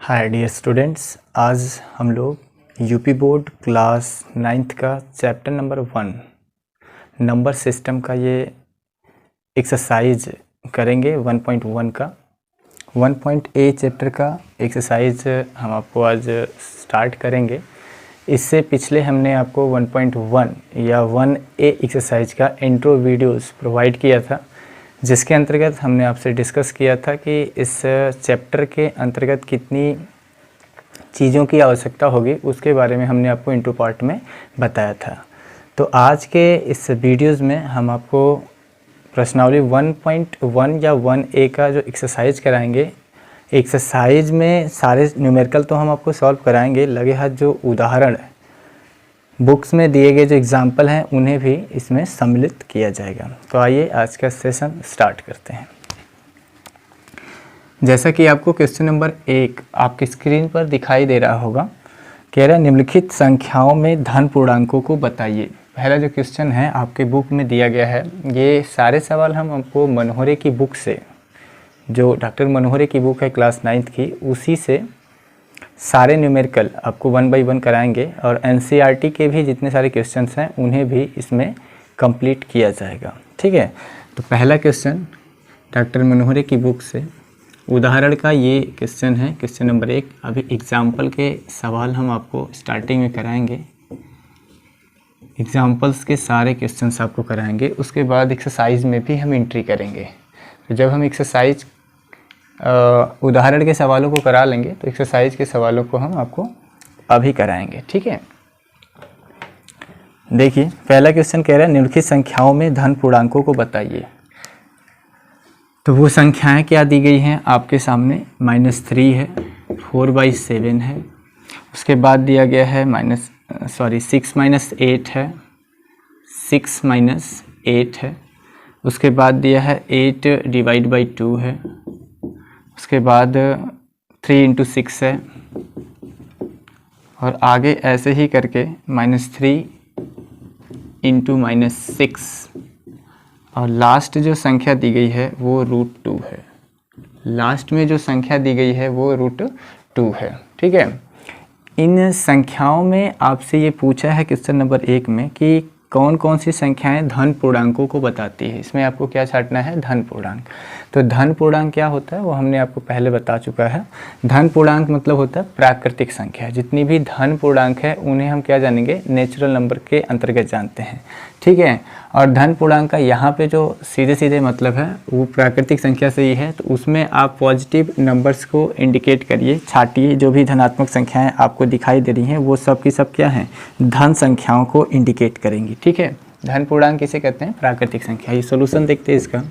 Hi dear students, आज हम लोग यूपी बोर्ड क्लास 9th का चैप्टर नंबर 1 नंबर सिस्टम का ये एक्सरसाइज करेंगे 1.1 का 1.a चैप्टर का एक्सरसाइज हम आपको आज स्टार्ट करेंगे। इससे पिछले हमने आपको 1.1 या 1a एक्सरसाइज का इंट्रो वीडियोस प्रोवाइड किया था, जिसके अंतर्गत हमने आपसे डिस्कस किया था कि इस चैप्टर के अंतर्गत कितनी चीज़ों की आवश्यकता होगी, उसके बारे में हमने आपको इंट्रो पार्ट में बताया था। तो आज के इस वीडियोस में हम आपको प्रश्नावली 1.1 या 1a का जो एक्सरसाइज कराएंगे। एक्सरसाइज में सारे न्यूमेरिकल तो हम आपको सॉल्व कराएंगे, लगे हाथ जो उदाहरण बुक्स में दिए गए जो एग्जाम्पल हैं उन्हें भी इसमें सम्मिलित किया जाएगा। तो आइए आज का सेशन स्टार्ट करते हैं। जैसा कि आपको क्वेश्चन नंबर 1 आपकी स्क्रीन पर दिखाई दे रहा होगा, कह रहा है निम्नलिखित संख्याओं में धन पूर्णांकों को बताइए। पहला जो क्वेश्चन है आपके बुक में दिया गया है। ये सारे सवाल हम आपको मनोहरे की बुक से, जो डॉक्टर मनोहरे की बुक है क्लास 9th की, उसी से सारे न्यूमेरिकल आपको 1 by 1 कराएंगे और एनसीईआरटी के भी जितने सारे क्वेश्चंस हैं उन्हें भी इसमें कंप्लीट किया जाएगा। ठीक है, तो पहला क्वेश्चन डॉक्टर मनोहरे की बुक से उदाहरण का ये क्वेश्चन है, क्वेश्चन नंबर 1। अभी एग्जाम्पल के सवाल हम आपको स्टार्टिंग में कराएंगे, एग्जाम्पल्स के सारे क्वेश्चंस आपको कराएंगे। उसके बाद एक्सरसाइज में भी हम एंट्री करेंगे। तो जब हम एक्सरसाइज उदाहरण के सवालों को करा लेंगे तो एक्सरसाइज के सवालों को हम आपको अभी कराएंगे। ठीक है, देखिए पहला क्वेश्चन कह रहा है निम्नलिखित संख्याओं में धन पूर्णांकों को बताइए। तो वो संख्याएं क्या दी गई हैं आपके सामने, -3 है, 4/7 है, उसके बाद दिया गया है 6 - 8 है, 6 - 8 है, उसके बाद दिया है 8 / 2 है, उसके बाद 3 × 6 है, और आगे ऐसे ही करके -3 × -6, और लास्ट जो संख्या दी गई है वो √2 है। लास्ट में जो संख्या दी गई है वो √2 है। ठीक है, इन संख्याओं में आपसे ये पूछा है क्वेश्चन नंबर 1 में कि कौन कौन सी संख्याएं धन पूर्णांकों को बताती है। इसमें आपको क्या छांटना है, धन पूर्णांक। तो धन पूर्णांक क्या होता है वो हमने आपको पहले बता चुका है। धन पूर्णांक मतलब होता है प्राकृतिक संख्या। जितनी भी धन पूर्णांक है उन्हें हम क्या जानेंगे, नेचुरल नंबर के अंतर्गत जानते हैं। ठीक है, और धन पूर्णांक का यहाँ पे जो सीधे सीधे मतलब है वो प्राकृतिक संख्या से ही है। तो उसमें आप पॉजिटिव नंबर्स को इंडिकेट करिए, छाटिए। जो भी धनात्मक संख्याएं आपको दिखाई दे रही हैं वो सब की सब क्या हैं, धन संख्याओं को इंडिकेट करेंगी। ठीक है, धन पूर्णांक किसे कहते हैं, प्राकृतिक संख्या। ये सोल्यूशन देखते हैं इसका।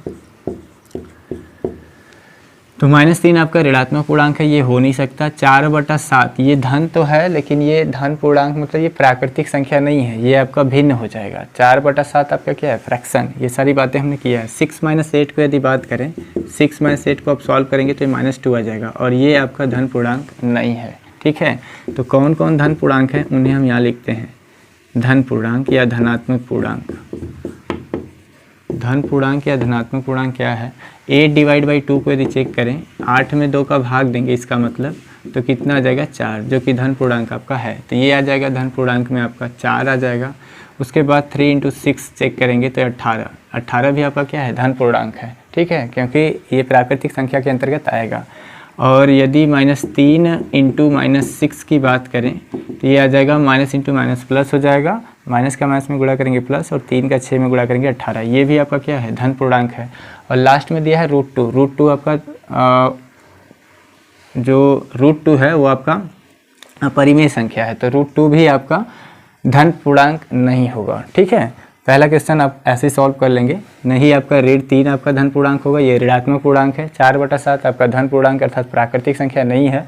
तो -3 आपका ऋणात्मक पूर्णांक है, ये हो नहीं सकता। 4/7 ये धन तो है लेकिन ये धन पूर्णांक मतलब ये प्राकृतिक संख्या नहीं है, ये आपका भिन्न हो जाएगा। 4/7 आपका क्या है, फ्रैक्शन। ये सारी बातें हमने किया है। 6 - 8 को यदि बात करें, 6 - 8 को आप सॉल्व करेंगे तो ये -2 आ जाएगा, और ये आपका धन पूर्णांक नहीं है। ठीक है, तो कौन कौन धन पूर्णांक हैं उन्हें हम यहाँ लिखते हैं, धन पूर्णांक या धनात्मक पूर्णांक। धन पूर्णांक या धनात्मक पूर्णांक क्या है, 8 / 2 को यदि चेक करें, 8 में 2 का भाग देंगे इसका मतलब, तो कितना आ जाएगा, 4, जो कि धन पूर्णांक आपका है। तो ये आ जाएगा धन पूर्णांक में आपका 4 आ जाएगा। उसके बाद 3 × 6 चेक करेंगे तो 18 भी आपका क्या है, धन पूर्णांक है। ठीक है, क्योंकि ये प्राकृतिक संख्या के अंतर्गत आएगा। और यदि -3 × -6 की बात करें तो ये आ जाएगा -× प्लस हो जाएगा, माइनस का माइनस में गुणा करेंगे प्लस, और 3 का 6 में गुणा करेंगे 18। ये भी आपका क्या है, धन पूर्णांक है। और लास्ट में दिया है √2। √2 आपका जो √2 है वो आपका परिमेय संख्या है, तो √2 भी आपका धन पूर्णांक नहीं होगा। ठीक है, पहला क्वेश्चन आप ऐसे सॉल्व कर लेंगे। नहीं, आपका ऋण 3 आपका धन पूर्णांक होगा, ये ऋणात्मक पूर्णांक है। 4/7 आपका धन पूर्णांक अर्थात प्राकृतिक संख्या नहीं है।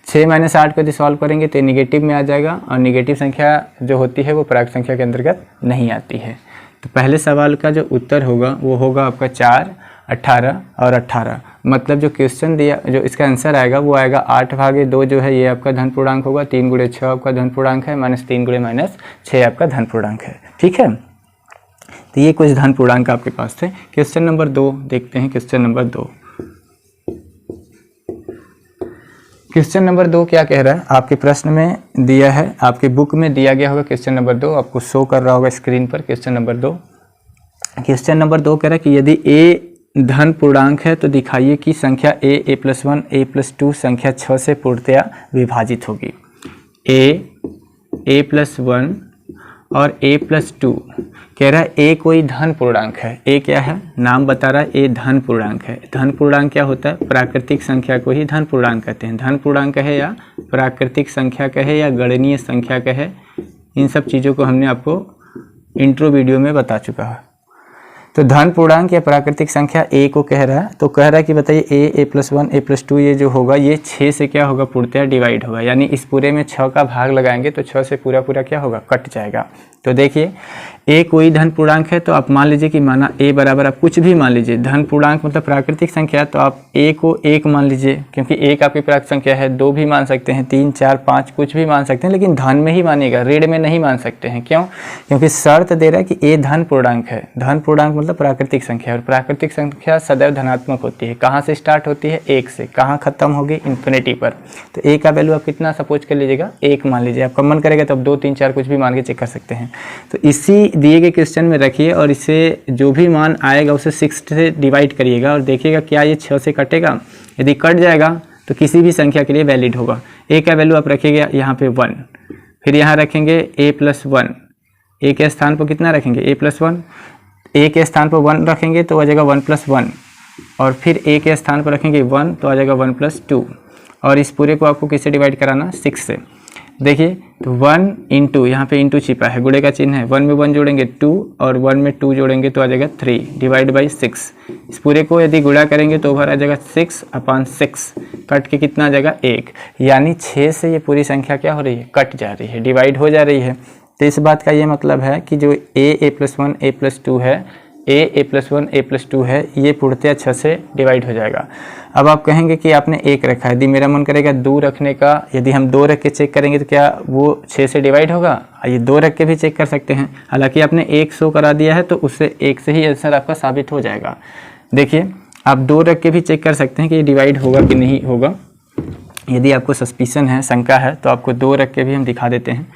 6 - 8 को यदि सॉल्व करेंगे तो निगेटिव में आ जाएगा, और निगेटिव संख्या जो होती है वो प्राकृतिक संख्या के अंतर्गत नहीं आती है। तो पहले सवाल का जो उत्तर होगा वो होगा आपका 4, 18 और 18। मतलब जो क्वेश्चन दिया, जो इसका आंसर आएगा वो आएगा 8/2 जो है ये आपका धन पूर्णांक होगा। 3 × 6 आपका धन पूर्णांक है, -3 × -6 आपका धन पूर्णांक है। ठीक है, तो ये कुछ धन पूर्णांक आपके पास थे। क्वेश्चन नंबर 2 देखते हैं। क्वेश्चन नंबर 2, क्वेश्चन नंबर 2 क्या कह रहा है, आपके प्रश्न में दिया है, आपकी बुक में दिया गया होगा क्वेश्चन नंबर 2, आपको शो कर रहा होगा स्क्रीन पर क्वेश्चन नंबर 2। क्वेश्चन नंबर 2 कह रहा है कि यदि a धन पूर्णांक है तो दिखाइए कि संख्या a+1 a+2 संख्या 6 से पूर्णतया विभाजित होगी। a+1 और a+2 कह रहा है a कोई धन पूर्णांक है। a क्या है, नाम बता रहा है a धन पूर्णांक है। धन पूर्णांक क्या होता है, प्राकृतिक संख्या को ही धन पूर्णांक कहते हैं। धन पूर्णांक कहे या प्राकृतिक संख्या कहे या गणनीय संख्या कहे, इन सब चीज़ों को हमने आपको इंट्रो वीडियो में बता चुका है। तो धन पूर्णांक या प्राकृतिक संख्या a को कह रहा है, तो कह रहा है कि बताइए a+1 a+2 ये जो होगा ये 6 से क्या होगा, पूर्णतया डिवाइड होगा। यानी इस पूरे में 6 का भाग लगाएंगे तो 6 से पूरा क्या होगा, कट जाएगा। तो देखिए a कोई धन पूर्णांक है, तो आप मान लीजिए कि माना a बराबर, आप कुछ भी मान लीजिए, धन पूर्णांक मतलब प्राकृतिक संख्या, तो आप a को 1 मान लीजिए, क्योंकि 1 आपकी प्राकृतिक संख्या है। 2 भी मान सकते हैं, 3 4 5 कुछ भी मान सकते हैं, लेकिन धन में ही मानेगा, ऋण में नहीं मान सकते हैं। क्यों, क्योंकि शर्त दे रहा है कि a धन पूर्णांक है। धन पूर्णांक मतलब प्राकृतिक संख्या, और प्राकृतिक संख्या सदैव धनात्मक होती है। कहाँ से स्टार्ट होती है, 1 से। कहाँ खत्म होगी, इन्फिनिटी पर। तो a का वैल्यू आप कितना सपोज कर लीजिएगा, 1 मान लीजिए। आपका मन करेगा तो आप 2 3 4 कुछ भी मान के चेक कर सकते हैं। तो इसी दिए गए क्वेश्चन में रखिए और इसे जो भी मान आएगा उसे 6 से डिवाइड करिएगा और देखिएगा क्या ये 6 से कटेगा। यदि कट जाएगा तो किसी भी संख्या के लिए वैलिड होगा। a का वैल्यू आप रखिएगा यहाँ पे 1, फिर यहाँ रखेंगे a+1। a के स्थान पर कितना रखेंगे, a+1। a के स्थान पर 1 रखेंगे तो आ जाएगा 1+1, और फिर a के स्थान पर रखेंगे 1 तो आ जाएगा 1+2, और इस पूरे को आपको किससे डिवाइड कराना, 6 से। देखिए तो 1 इंटू, यहाँ पे इंटू छिपा है, गुणे का चिन्ह है। 1 में 1 जोड़ेंगे 2 और 1 में 2 जोड़ेंगे तो आ जाएगा 3 डिवाइड बाई 6। इस पूरे को यदि गुणा करेंगे तो ओवर आ जाएगा 6/6, कट के कितना आ जाएगा 1। यानी 6 से ये पूरी संख्या क्या हो रही है, कट जा रही है, डिवाइड हो जा रही है। तो इस बात का ये मतलब है कि जो a+1 a+2 है, a+1 a+2 है, ये पूर्णतया 6 से डिवाइड हो जाएगा। अब आप कहेंगे कि आपने 1 रखा है, यदि मेरा मन करेगा 2 रखने का, यदि हम 2 रख के चेक करेंगे तो क्या वो 6 से डिवाइड होगा? ये 2 रख के भी चेक कर सकते हैं। हालांकि आपने 1 शो करा दिया है तो उससे 1 से ही आंसर आपका साबित हो जाएगा। देखिए आप 2 रख के भी चेक कर सकते हैं कि ये डिवाइड होगा कि नहीं होगा। यदि आपको सस्पिशन है, शंका है, तो आपको 2 रख के भी हम दिखा देते हैं।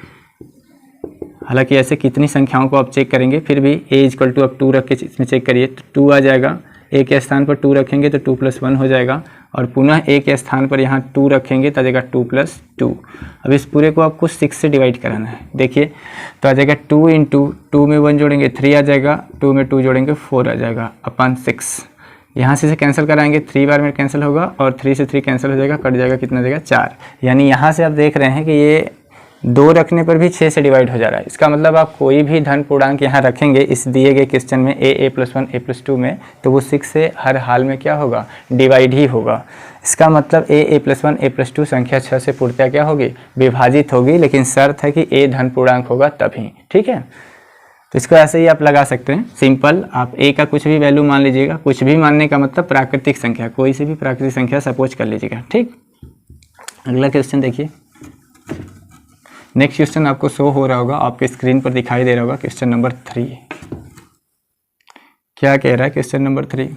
हालांकि ऐसे कितनी संख्याओं को आप चेक करेंगे, फिर भी a आप 2 रख के इसमें चेक करिए तो 2 आ जाएगा। a के स्थान पर 2 रखेंगे तो 2+1 हो जाएगा, और पुनः a के स्थान पर यहाँ 2 रखेंगे तो आ जाएगा 2+2। अब इस पूरे को आपको 6 से डिवाइड कराना है। देखिए तो आ जाएगा 2 इंटू 2 में 1 जोड़ेंगे 3 आ जाएगा, 2 में 2 जोड़ेंगे 4 आ जाएगा अपन 6। यहाँ से कैंसिल कराएंगे, 3 बार में कैंसिल होगा और 3 से 3 कैंसिल हो जाएगा, कट जाएगा, कितना जाएगा 4। यानी यहाँ से आप देख रहे हैं कि ये 2 रखने पर भी 6 से डिवाइड हो जा रहा है। इसका मतलब आप कोई भी धन पूर्णांक यहाँ रखेंगे इस दिए गए क्वेश्चन में a+1 a+2 में, तो वो 6 से हर हाल में क्या होगा, डिवाइड ही होगा। इसका मतलब a+1 a+2 संख्या 6 से पूर्णतया क्या होगी, विभाजित होगी, लेकिन शर्त है कि a धन पूर्णांक होगा तभी। ठीक है, तो इसको ऐसे ही आप लगा सकते हैं, सिंपल। आप a का कुछ भी वैल्यू मान लीजिएगा, कुछ भी मानने का मतलब प्राकृतिक संख्या, कोई सी भी प्राकृतिक संख्या सपोज कर लीजिएगा। ठीक, अगला क्वेश्चन देखिए। नेक्स्ट क्वेश्चन आपको शो हो रहा होगा, आपके स्क्रीन पर दिखाई दे रहा होगा, क्वेश्चन नंबर 3। क्या कह रहा है क्वेश्चन नंबर 3?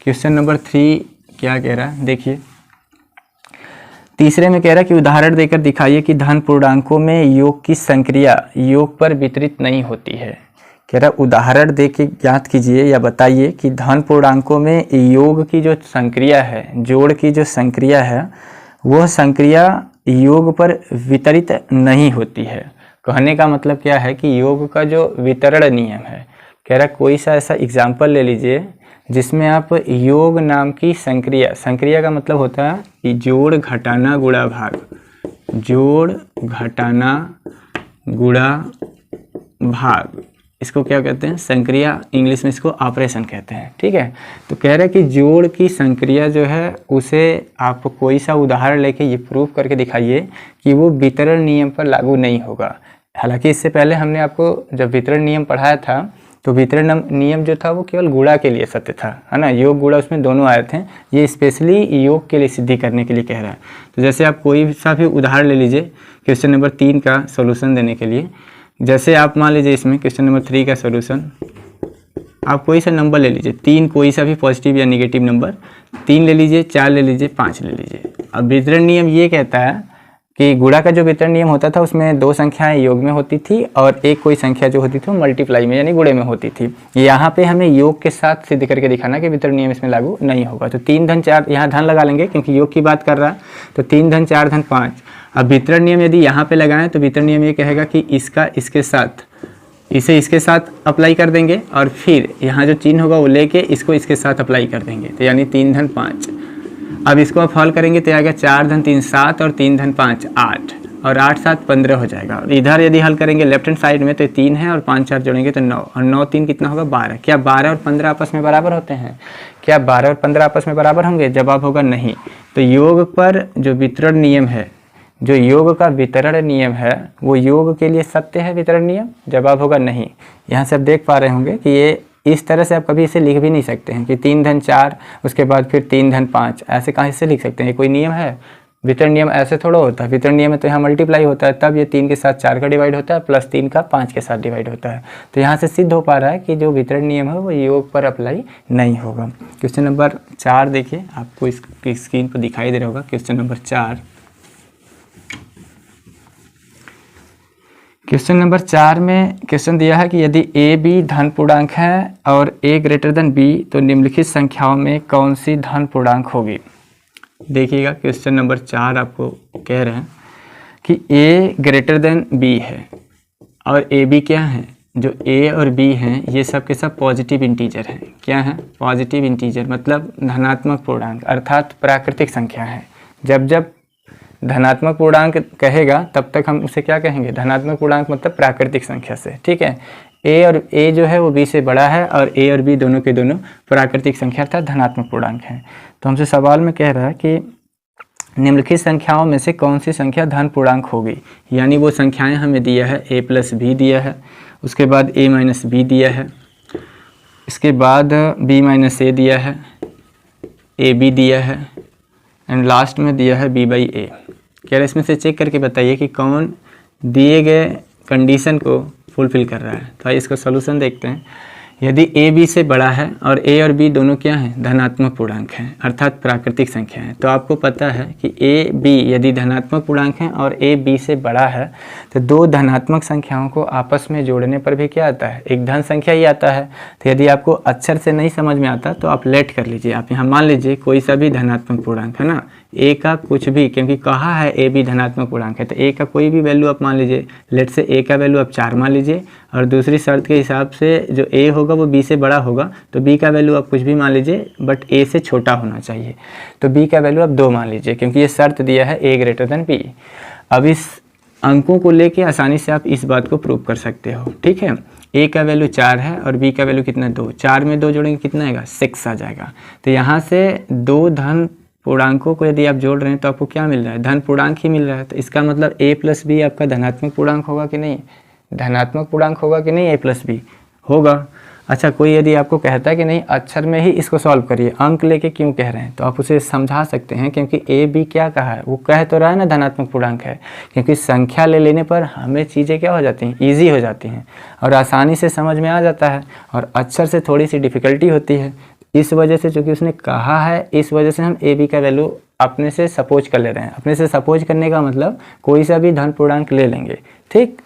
क्वेश्चन नंबर 3 क्या कह रहा है, देखिए तीसरे में कह रहा है कि उदाहरण देकर दिखाइए कि धन पूर्णांकों में योग की संक्रिया योग पर वितरित नहीं होती है। कह रहा है उदाहरण दे के ज्ञात कीजिए या बताइए कि धन पूर्णांकों में योग की जो संक्रिया है, जोड़ की जो संक्रिया है, वह संक्रिया योग पर वितरित नहीं होती है। कहने का मतलब क्या है कि योग का जो वितरण नियम है, कह रहा कोई सा ऐसा एग्जाम्पल ले लीजिए जिसमें आप योग नाम की संक्रिया, संक्रिया का मतलब होता है कि जोड़ घटाना गुणा भाग, जोड़ घटाना गुणा भाग, इसको क्या कहते हैं, संक्रिया। इंग्लिश में इसको ऑपरेशन कहते हैं। ठीक है, तो कह रहे हैं कि जोड़ की संक्रिया जो है उसे आप कोई सा उदाहरण लेके ये प्रूफ करके दिखाइए कि वो वितरण नियम पर लागू नहीं होगा। हालांकि इससे पहले हमने आपको जब वितरण नियम पढ़ाया था तो वितरण नियम जो था वो केवल गुणा के लिए सत्य था, है ना, योग गुणा उसमें दोनों आए थे। ये स्पेशली योग के लिए सिद्धि करने के लिए कह रहा है। तो जैसे आप कोई सा भी उदाहरण ले लीजिए क्वेश्चन नंबर 3 का सोल्यूशन देने के लिए। जैसे आप मान लीजिए इसमें क्वेश्चन नंबर 3 का सोल्यूशन, आप कोई सा नंबर ले लीजिए, 3 कोई सा भी पॉजिटिव या नेगेटिव नंबर, 3 ले लीजिए, 4 ले लीजिए, 5 ले लीजिए। अब वितरण नियम ये कहता है कि गुणा का जो वितरण नियम होता था उसमें 2 संख्याएं योग में होती थी और एक कोई संख्या जो होती थी वो मल्टीप्लाई में यानी गुणे में होती थी। यहाँ पे हमें योग के साथ सिद्ध करके दिखाना कि वितरण नियम इसमें लागू नहीं होगा। तो 3 धन 4, यहाँ धन लगा लेंगे क्योंकि योग की बात कर रहा है, तो 3 धन 4 धन 5। अब वितरण नियम यदि यहाँ पे लगाएं तो वितरण नियम ये कहेगा कि इसका इसके साथ, इसे इसके साथ अप्लाई कर देंगे और फिर यहाँ जो चिन्ह होगा वो लेके इसको इसके साथ अप्लाई कर देंगे, तो यानी 3 धन 5। अब इसको आप हल करेंगे तो आएगा 4 धन 3 7 और 3 धन 5 8 और 8 7 15 हो जाएगा। और इधर यदि हल करेंगे लेफ्ट हैंड साइड में तो 3 है और 5 4 जोड़ेंगे तो 9 और 9 3 कितना होगा 12। क्या 12 और 15 आपस में बराबर होते हैं? क्या 12 और 15 आपस में बराबर होंगे? जवाब होगा नहीं। तो योग पर जो वितरण नियम है, जो योग का वितरण नियम है वो योग के लिए सत्य है वितरण नियम? जवाब होगा नहीं। यहाँ से आप देख पा रहे होंगे कि ये इस तरह से आप कभी इसे लिख भी नहीं सकते हैं कि 3 धन 4 उसके बाद फिर 3 धन 5, ऐसे कहाँ से लिख सकते हैं? ये कोई नियम है? वितरण नियम ऐसे थोड़ा होता है। वितरण नियम में तो यहाँ मल्टीप्लाई होता है, तब ये 3 के साथ 4 का डिवाइड होता है प्लस 3 का 5 के साथ डिवाइड होता है। तो यहाँ से सिद्ध हो पा रहा है कि जो वितरण नियम है वो योग पर अप्लाई नहीं होगा। क्वेश्चन नंबर 4 देखिए, आपको इसकी स्क्रीन पर दिखाई दे रहा होगा। क्वेश्चन नंबर 4, क्वेश्चन नंबर 4 में क्वेश्चन दिया है कि यदि ए बी धन पूर्णांक है और ए ग्रेटर देन बी तो निम्नलिखित संख्याओं में कौन सी धन पूर्णांक होगी। देखिएगा क्वेश्चन नंबर 4 आपको कह रहे हैं कि ए ग्रेटर देन बी है और ए बी क्या है, जो ए और बी हैं ये सब के सब पॉजिटिव इंटीजर हैं। क्या है? पॉजिटिव इंटीजर मतलब धनात्मक पूर्णांक अर्थात प्राकृतिक संख्या है। जब जब धनात्मक पूर्णांक कहेगा तब तक हम उसे क्या कहेंगे? धनात्मक पूर्णांक मतलब प्राकृतिक संख्या से। ठीक है, ए और ए जो है वो बी से बड़ा है और ए और बी दोनों के दोनों प्राकृतिक संख्या अर्थात धनात्मक पूर्णांक है। तो हमसे सवाल में कह रहा है कि निम्नलिखित संख्याओं में से कौन सी संख्या धन पूर्णांक होगी। यानी वो संख्याएं हमें दिया है, ए प्लस बी दिया है, उसके बाद ए माइनस बी दिया है, इसके बाद बी माइनस ए दिया है, ए बी दिया है एंड लास्ट में दिया है बी बाई ए। कह रहे इसमें से चेक करके बताइए कि कौन दिए गए कंडीशन को फुलफिल कर रहा है। तो आइए इसका सॉल्यूशन देखते हैं। यदि ए बी से बड़ा है और ए और बी दोनों क्या हैं? धनात्मक पूर्णांक हैं अर्थात प्राकृतिक संख्या है। तो आपको पता है कि ए बी यदि धनात्मक पूर्णांक हैं और ए बी से बड़ा है तो दो धनात्मक संख्याओं को आपस में जोड़ने पर भी क्या आता है? एक धन संख्या ही आता है। तो यदि आपको अक्षर से नहीं समझ में आता तो आप लेट कर लीजिए। आप यहाँ मान लीजिए कोई सा भी धनात्मक पूर्णांक है ना, ए का कुछ भी, क्योंकि कहा है ए बी धनात्मक पूर्णांक है तो ए का कोई भी वैल्यू आप मान लीजिए। लेट से ए का वैल्यू आप 4 मान लीजिए और दूसरी शर्त के हिसाब से जो ए होगा वो बी से बड़ा होगा तो बी का वैल्यू आप कुछ भी मान लीजिए बट ए से छोटा होना चाहिए। तो बी का वैल्यू आप 2 मान लीजिए क्योंकि ये शर्त दिया है ए ग्रेटर देन बी। अब इस अंकों को लेके आसानी से आप इस बात को प्रूव कर सकते हो। ठीक है, ए का वैल्यू 4 है और बी का वैल्यू कितना 2, 4 में 2 जोड़ेंगे कितना आएगा? 6 आ जाएगा। तो यहाँ से दो धन पूर्णांकों को यदि आप जोड़ रहे हैं तो आपको क्या मिल रहा है? धन पूर्णांक ही मिल रहा है। तो इसका मतलब a प्लस बी आपका धनात्मक पूर्णांक होगा कि नहीं? धनात्मक पूर्णांक होगा कि नहीं? a प्लस बी होगा। अच्छा, कोई यदि आपको कहता है कि नहीं अक्षर में ही इसको सॉल्व करिए, अंक लेके क्यों कह रहे हैं, तो आप उसे समझा सकते हैं क्योंकि ए बी क्या कहा है, वो कह तो रहा है ना धनात्मक पूर्णांक है। क्योंकि संख्या ले लेने पर हमें चीज़ें क्या हो जाती हैं? ईजी हो जाती हैं और आसानी से समझ में आ जाता है और अक्षर से थोड़ी सी डिफ़िकल्टी होती है। इस वजह से चूँकि उसने कहा है इस वजह से हम ए बी का वैल्यू अपने से सपोज कर ले रहे हैं। अपने से सपोज करने का मतलब कोई सा भी धन पूर्णांक ले लेंगे। ठीक,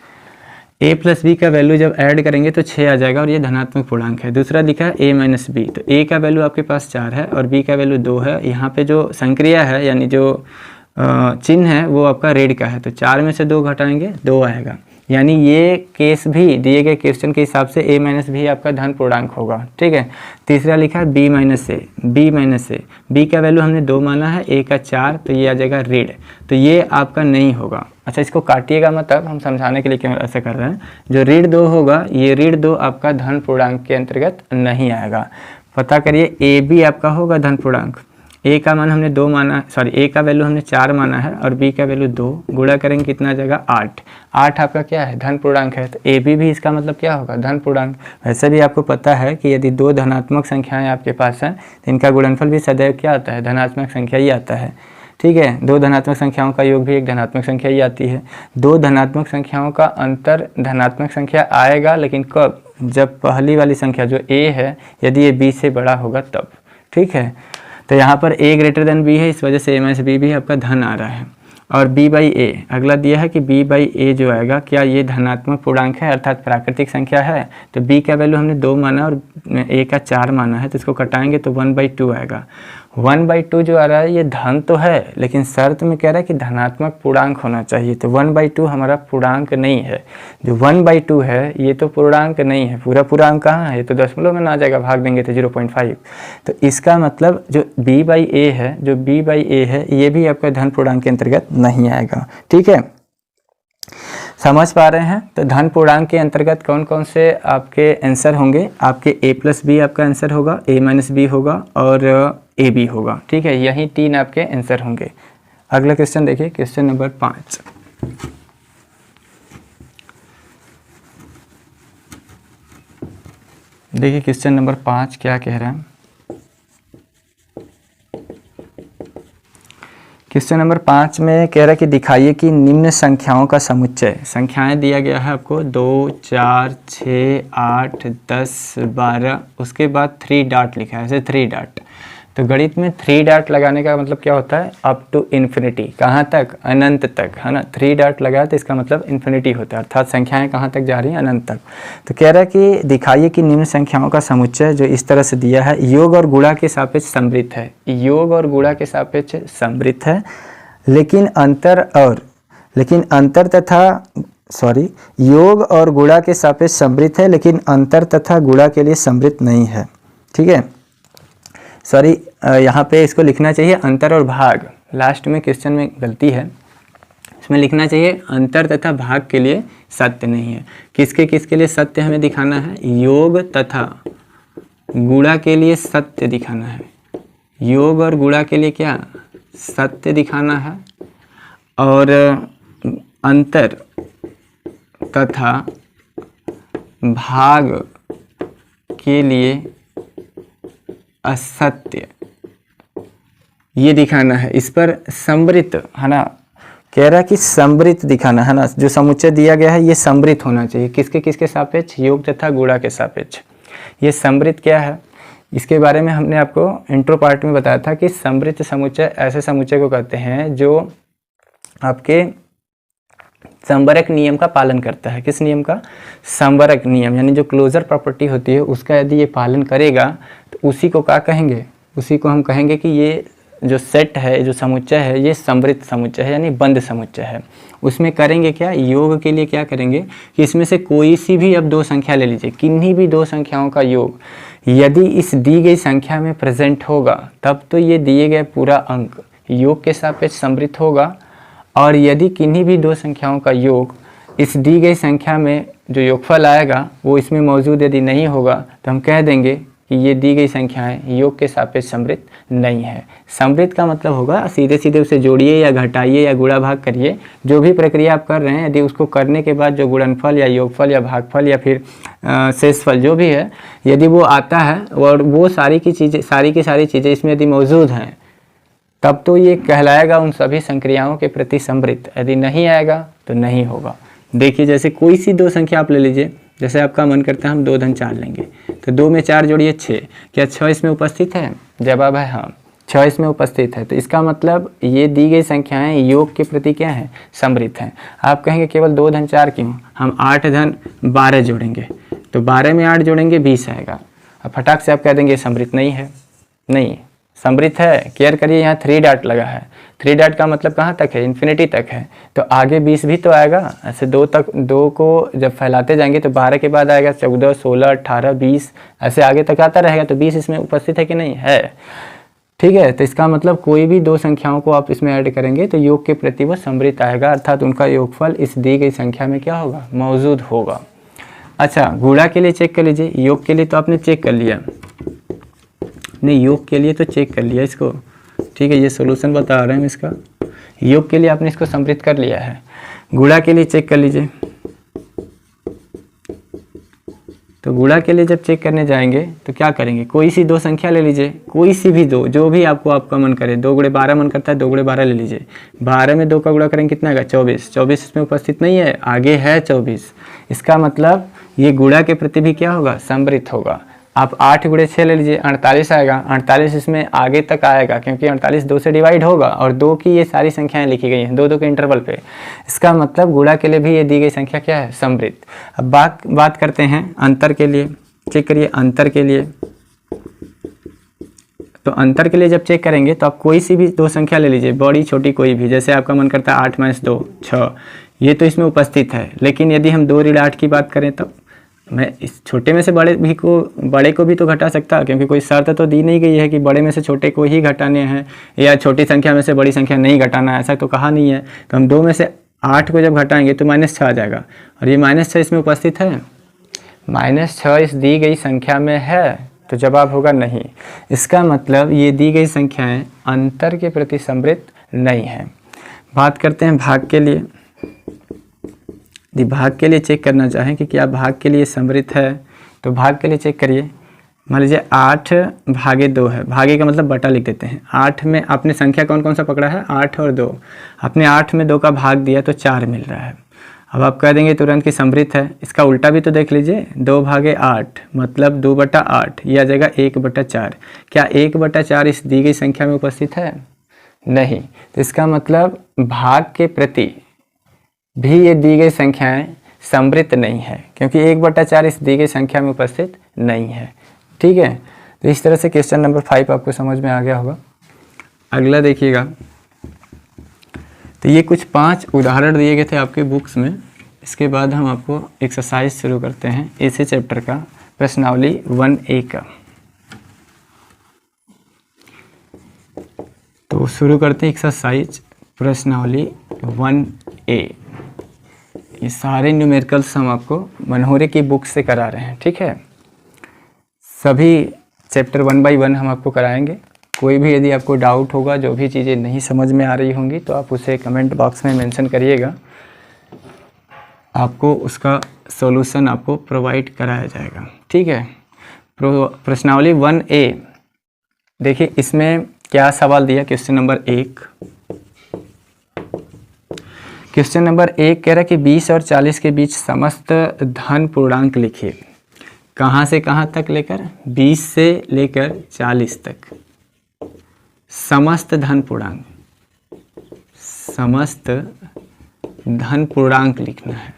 a प्लस बी का वैल्यू जब ऐड करेंगे तो 6 आ जाएगा और ये धनात्मक पूर्णांक है। दूसरा लिखा है a माइनस बी, तो a का वैल्यू आपके पास 4 है और b का वैल्यू 2 है। यहाँ पे जो संक्रिया है यानी जो चिन्ह है वो आपका रेड का है, तो 4 में से 2 घटाएंगे 2 आएगा। यानी ये केस भी दिए गए क्वेश्चन के हिसाब से a माइनस भी आपका धन पूर्णांक होगा। ठीक है, तीसरा लिखा है b माइनस ए, b माइनस ए, b का वैल्यू हमने 2 माना है, a का 4, तो ये आ जाएगा रेड, तो ये आपका नहीं होगा। अच्छा, इसको काटिएगा मत, अब हम समझाने के लिए क्यों ऐसा कर रहे हैं। जो ऋण 2 होगा ये ऋण 2 आपका धन पूर्णांक के अंतर्गत नहीं आएगा। पता करिए ए बी आपका होगा धन पूर्णांक। ए का मान हमने 2 माना, सॉरी ए का वैल्यू हमने 4 माना है और बी का वैल्यू 2, गुणा करेंगे कितना आ जाएगा 8। 8 आपका क्या है? धन पूर्णांक है। तो ए बी भी इसका मतलब क्या होगा? धन पूर्णांक। वैसे भी आपको पता है कि यदि 2 धनात्मक संख्याएं आपके पास हैं तो इनका गुणनफल भी सदैव क्या आता है? धनात्मक संख्या ही आता है। ठीक है, 2 धनात्मक संख्याओं का योग भी एक धनात्मक संख्या ही आती है। 2 धनात्मक संख्याओं का अंतर धनात्मक संख्या आएगा, लेकिन कब? जब पहली वाली संख्या जो a है यदि ये b से बड़ा होगा तब। ठीक है, तो यहाँ पर a ग्रेटर देन b है, इस वजह से a माइनस बी भी आपका धन आ रहा है। और b बाई ए, अगला दिया है कि b बाई ए जो आएगा क्या ये धनात्मक पूर्णांक है अर्थात प्राकृतिक संख्या है। तो b का वैल्यू हमने 2 माना और a का 4 माना है, तो इसको कटाएंगे तो 1/2 आएगा। 1/2 जो आ रहा है ये धन तो है, लेकिन शर्त में कह रहा है कि धनात्मक पूर्णांक होना चाहिए, तो 1/2 हमारा पूर्णांक नहीं है। जो 1/2 है ये तो पूर्णांक नहीं है, पूरा पूर्णांक कहाँ है, ये तो दशमलव में ना आ जाएगा, भाग देंगे तो 0.5। तो इसका मतलब जो b बाई ए है, जो b बाई ए है ये भी आपका धन पूर्णांक के अंतर्गत नहीं आएगा। ठीक है, समझ पा रहे हैं। तो धन पूर्णांक के अंतर्गत कौन कौन से आपके आंसर होंगे, आपके a प्लस बी आपका आंसर होगा, a माइनस बी होगा और ए बी होगा। ठीक है, यही 3 आपके आंसर होंगे। अगला क्वेश्चन देखिए, क्वेश्चन नंबर 5। देखिए क्वेश्चन नंबर 5 क्या कह रहा है। क्वेश्चन नंबर 5 में कह रहा है कि दिखाइए कि निम्न संख्याओं का समुच्चय, संख्याएं दिया गया है आपको 2, 4, 6, 8, 10, 12, उसके बाद 3 डॉट लिखा है, ऐसे 3 डॉट। तो गणित में 3 डॉट लगाने का मतलब क्या होता है, अप टू इन्फिनिटी, कहाँ तक, अनंत तक, है ना। 3 डॉट लगाया तो इसका मतलब इन्फिनिटी होता है, अर्थात संख्याएं कहाँ तक जा रही हैं, अनंत तक। तो कह रहा है कि दिखाइए कि निम्न संख्याओं का समुच्चय जो इस तरह से दिया है योग और गुणा के सापेक्ष समृद्ध है, योग और गुणा के सापेक्ष समृद्ध है, लेकिन अंतर तथा योग और गुणा के सापेक्ष समृद्ध है, लेकिन अंतर तथा गुणा के लिए समृद्ध नहीं है। ठीक है, यहाँ पे इसको लिखना चाहिए अंतर और भाग, लास्ट में क्वेश्चन में गलती है, इसमें लिखना चाहिए अंतर तथा भाग के लिए सत्य नहीं है। किसके लिए सत्य हमें दिखाना है, योग तथा गुणा के लिए सत्य दिखाना है, योग और गुणा के लिए क्या सत्य दिखाना है, और अंतर तथा भाग के लिए असत्य ये दिखाना है। इस पर समृद्ध, है ना, कह रहा है कि समृद्ध दिखाना है ना, जो समुच्चय दिया गया है ये समृद्ध होना चाहिए। किसके सापेक्ष, योग तथा गुणा के सापेक्ष। ये समृद्ध क्या है, इसके बारे में हमने आपको इंट्रो पार्ट में बताया था कि समृद्ध समुच्चय ऐसे समुच्चय को कहते हैं जो आपके संवरक नियम का पालन करता है। किस नियम का, संवरक नियम, यानी जो क्लोजर प्रॉपर्टी होती है उसका यदि ये पालन करेगा तो उसी को क्या कहेंगे, उसी को हम कहेंगे कि ये जो सेट है, जो समुच्चय है, ये समृद्ध समुच्चय है, यानी बंद समुच्चय है। उसमें करेंगे क्या, योग के लिए क्या करेंगे कि इसमें से कोई सी भी अब 2 संख्या ले लीजिए, किन्हीं भी 2 संख्याओं का योग यदि इस दी गई संख्या में प्रेजेंट होगा तब तो ये दिए गए पूरा अंक योग के सापेक्ष समृद्ध होगा, और यदि किन्हीं भी 2 संख्याओं का योग इस दी गई संख्या में जो योगफल आएगा वो इसमें मौजूद यदि नहीं होगा तो हम कह देंगे कि ये दी गई संख्याएं योग के सापेक्ष समृद्ध नहीं है। समृद्ध का मतलब होगा सीधे सीधे उसे जोड़िए या घटाइए या गुणा भाग करिए, जो भी प्रक्रिया आप कर रहे हैं, यदि उसको करने के बाद जो गुणनफल या योगफल या भागफल या फिर शेषफल जो भी है यदि वो आता है और वो सारी की सारी चीज़ें इसमें यदि मौजूद हैं तब तो ये कहलाएगा उन सभी संक्रियाओं के प्रति समृद्ध। यदि नहीं आएगा तो नहीं होगा। देखिए जैसे कोई सी 2 संख्या आप ले लीजिए, जैसे आपका मन करता है हम 2 धन 4 लेंगे, तो 2 में 4 जोड़िए 6, क्या 6 इसमें उपस्थित है? जवाब है हाँ, 6 इसमें उपस्थित है। तो इसका मतलब ये दी गई संख्याएं योग के प्रति क्या है, समृद्ध हैं। आप कहेंगे केवल 2 धन 4 क्यों, हम 8 धन 12 जोड़ेंगे, तो 12 में 8 जोड़ेंगे 20 आएगा। अब फटाक से आप कह देंगे समृद्ध नहीं है, नहीं समृद्ध है। केयर करिए, यहाँ 3 डॉट लगा है, 3 डॉट का मतलब कहाँ तक है, इन्फिनिटी तक है, तो आगे 20 भी तो आएगा। ऐसे 2 को जब फैलाते जाएंगे तो 12 के बाद आएगा 14, 16, 18, 20, ऐसे आगे तक आता रहेगा, तो 20 इसमें उपस्थित है कि नहीं है, ठीक है। तो इसका मतलब कोई भी 2 संख्याओं को आप इसमें ऐड करेंगे तो योग के प्रति वह समृद्ध आएगा, अर्थात उनका योगफल इस दी गई संख्या में क्या होगा, मौजूद होगा। अच्छा, गुणा के लिए चेक कर लीजिए, योग के लिए तो आपने चेक कर लिया, नहीं योग के लिए तो चेक कर लिया इसको, ठीक है, ये सॉल्यूशन बता रहे हैं इसका। योग के लिए आपने इसको समृद्ध कर लिया है, गुणा के लिए चेक कर लीजिए। तो गुणा के लिए जब चेक करने जाएंगे तो क्या करेंगे, कोई सी 2 संख्या ले लीजिए, कोई सी भी 2, जो भी आपका मन करे। 2 गुणे 12 मन करता है, 2 गुणे 12 ले लीजिए। 12 में 2 का गुणा करेंगे कितना आएगा, 24। 24 इसमें उपस्थित नहीं है, आगे है 24। इसका मतलब ये गुणा के प्रति भी क्या होगा, समृद्ध होगा। आप 8 गुणे 6 ले लीजिए, 48 आएगा। 48 इसमें आगे तक आएगा क्योंकि 48 2 से डिवाइड होगा और 2 की ये सारी संख्याएं लिखी गई हैं 2 2 के इंटरवल पे। इसका मतलब गुणा के लिए भी ये दी गई संख्या क्या है, समृद्ध। अब बात करते हैं अंतर के लिए। चेक करिए अंतर के लिए। तो अंतर के लिए जब चेक करेंगे तो आप कोई सी भी 2 संख्या ले लीजिए, बड़ी छोटी कोई भी, जैसे आपका मन करता है 8 - 2 6, ये तो इसमें उपस्थित है। लेकिन यदि हम 2 ऋण 8 की बात करें तो मैं इस छोटे में से बड़े को भी तो घटा सकता, क्योंकि कोई शर्त तो दी नहीं गई है कि बड़े में से छोटे को ही घटाने हैं या छोटी संख्या में से बड़ी संख्या नहीं घटाना है, ऐसा तो कहा नहीं है। तो हम 2 में से 8 को जब घटाएंगे तो -6 आ जाएगा और ये -6 इसमें उपस्थित है, -6 इस दी गई संख्या में है, तो जवाब होगा नहीं। इसका मतलब ये दी गई संख्याएं अंतर के प्रति समृद्ध नहीं है। बात करते हैं भाग के लिए। यदि भाग के लिए चेक करना चाहें कि क्या भाग के लिए समृद्ध है, तो भाग के लिए चेक करिए। मान लीजिए 8 भागे 2 है, भागे का मतलब बटा लिख देते हैं। 8 में आपने संख्या कौन कौन सा पकड़ा है, 8 और 2। आपने 8 में 2 का भाग दिया तो 4 मिल रहा है। अब आप कह देंगे तुरंत कि समृद्ध है। इसका उल्टा भी तो देख लीजिए, 2 भागे 8 मतलब 2/8, यह आ जाएगा 1/4। क्या 1/4 इस दी गई संख्या में उपस्थित है, नहीं। तो इसका मतलब भाग के प्रति भी ये दी गई संख्याएं समृद्ध नहीं है, क्योंकि 1/4 इस दी गई संख्या में उपस्थित नहीं है। ठीक है, तो इस तरह से क्वेश्चन नंबर 5 आपको समझ में आ गया होगा। अगला देखिएगा, तो ये कुछ 5 उदाहरण दिए गए थे आपके बुक्स में। इसके बाद हम आपको एक्सरसाइज शुरू करते हैं इसी चैप्टर का, प्रश्नावली 1A का। तो शुरू करते हैं एक्सरसाइज प्रश्नावली 1A। ये सारे न्यूमेरिकल्स हम आपको मनहोरे की बुक से करा रहे हैं, ठीक है। सभी चैप्टर 1 बाई 1 हम आपको कराएंगे। कोई भी यदि आपको डाउट होगा, जो भी चीज़ें नहीं समझ में आ रही होंगी, तो आप उसे कमेंट बॉक्स में मेंशन करिएगा, आपको उसका सॉल्यूशन आपको प्रोवाइड कराया जाएगा, ठीक है। प्रश्नावली 1A देखिए, इसमें क्या सवाल दिया। क्वेश्चन नंबर 1, क्वेश्चन नंबर 1 कह रहा है कि 20 और 40 के बीच समस्त धन पूर्णांक लिखिए। कहाँ से कहाँ तक लेकर, 20 से लेकर 40 तक समस्त धन पूर्णांक, समस्त धन पूर्णांक लिखना है।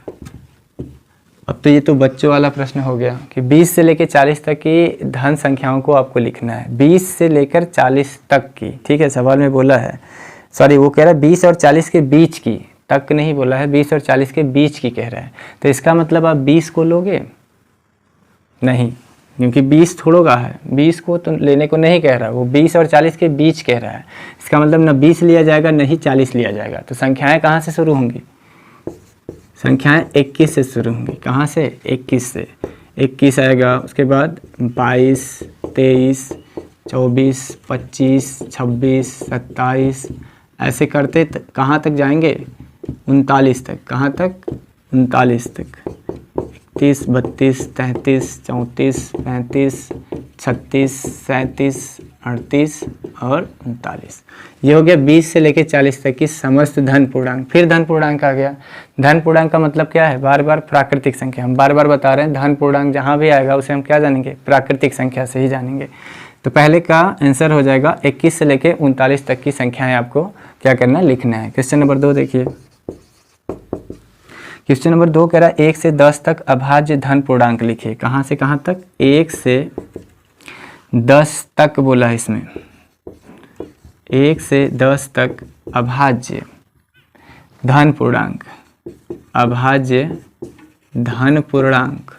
अब तो ये तो बच्चों वाला प्रश्न हो गया कि 20 से लेकर 40 तक की धन संख्याओं को आपको लिखना है, 20 से लेकर 40 तक की, ठीक है। सवाल में बोला है, सॉरी वो कह रहा है 20 और 40 के बीच की, तक नहीं बोला है, 20 और 40 के बीच की कह रहा है। तो इसका मतलब आप 20 को लोगे नहीं, क्योंकि 20 थोड़ा है, 20 को तो लेने को नहीं कह रहा, वो 20 और 40 के बीच कह रहा है। इसका मतलब ना 20 लिया जाएगा नहीं 40 लिया जाएगा। तो संख्याएं कहाँ से शुरू होंगी, संख्याएं 21 से शुरू होंगी। कहाँ से, 21 से। 21 आएगा, उसके बाद 22, 23, 24, 25, 26, 27, ऐसे करते कहाँ तक जाएंगे, 39 तक। कहाँ तक, 39 तक। 31, 32, 33, 34, 35, 36, 37, 38 और 39। ये हो गया 20 से लेकर 40 तक की समस्त धन पूर्णांक। फिर धन पूर्णांक आ गया। धन पूर्णांक का मतलब क्या है, बार बार प्राकृतिक संख्या। हम बार बार बता रहे हैं, धन पूर्णांक जहाँ भी आएगा उसे हम क्या जानेंगे, प्राकृतिक संख्या से ही जानेंगे। तो पहले का आंसर हो जाएगा 21 से लेकर 39 तक की संख्याएं आपको क्या करना, लिखना है। क्वेश्चन नंबर 2 देखिए। क्वेश्चन नंबर 2 कह रहा है 1 से 10 तक अभाज्य धन पूर्णांक लिखिए। कहाँ से कहाँ तक, 1 से 10 तक बोला है इसमें। 1 से 10 तक अभाज्य धन पूर्णांक, अभाज्य धन पूर्णांक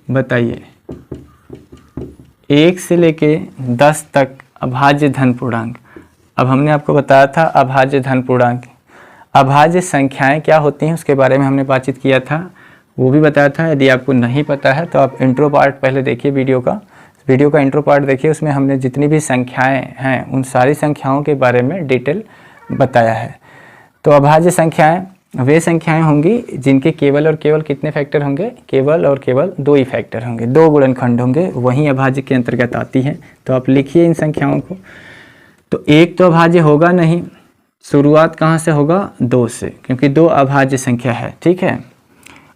बताइए। 1 से लेके 10 तक अभाज्य धन पूर्णांक। अब हमने आपको बताया था अभाज्य धन पूर्णांक, अभाज्य संख्याएं क्या होती हैं उसके बारे में हमने बातचीत किया था, वो भी बताया था। यदि आपको नहीं पता है तो आप इंट्रो पार्ट पहले देखिए, वीडियो का इंट्रो पार्ट देखिए। उसमें हमने जितनी भी संख्याएं हैं उन सारी संख्याओं के बारे में डिटेल बताया है। तो अभाज्य संख्याएं वे संख्याएं होंगी जिनके केवल और केवल कितने फैक्टर होंगे, केवल और केवल 2 ही फैक्टर होंगे, 2 गुणनखंड होंगे, वही अभाज्य के अंतर्गत आती हैं। तो आप लिखिए इन संख्याओं को। तो 1 तो अभाज्य होगा नहीं, शुरुआत कहाँ से होगा, 2 से, क्योंकि 2 अभाज्य संख्या है, ठीक है।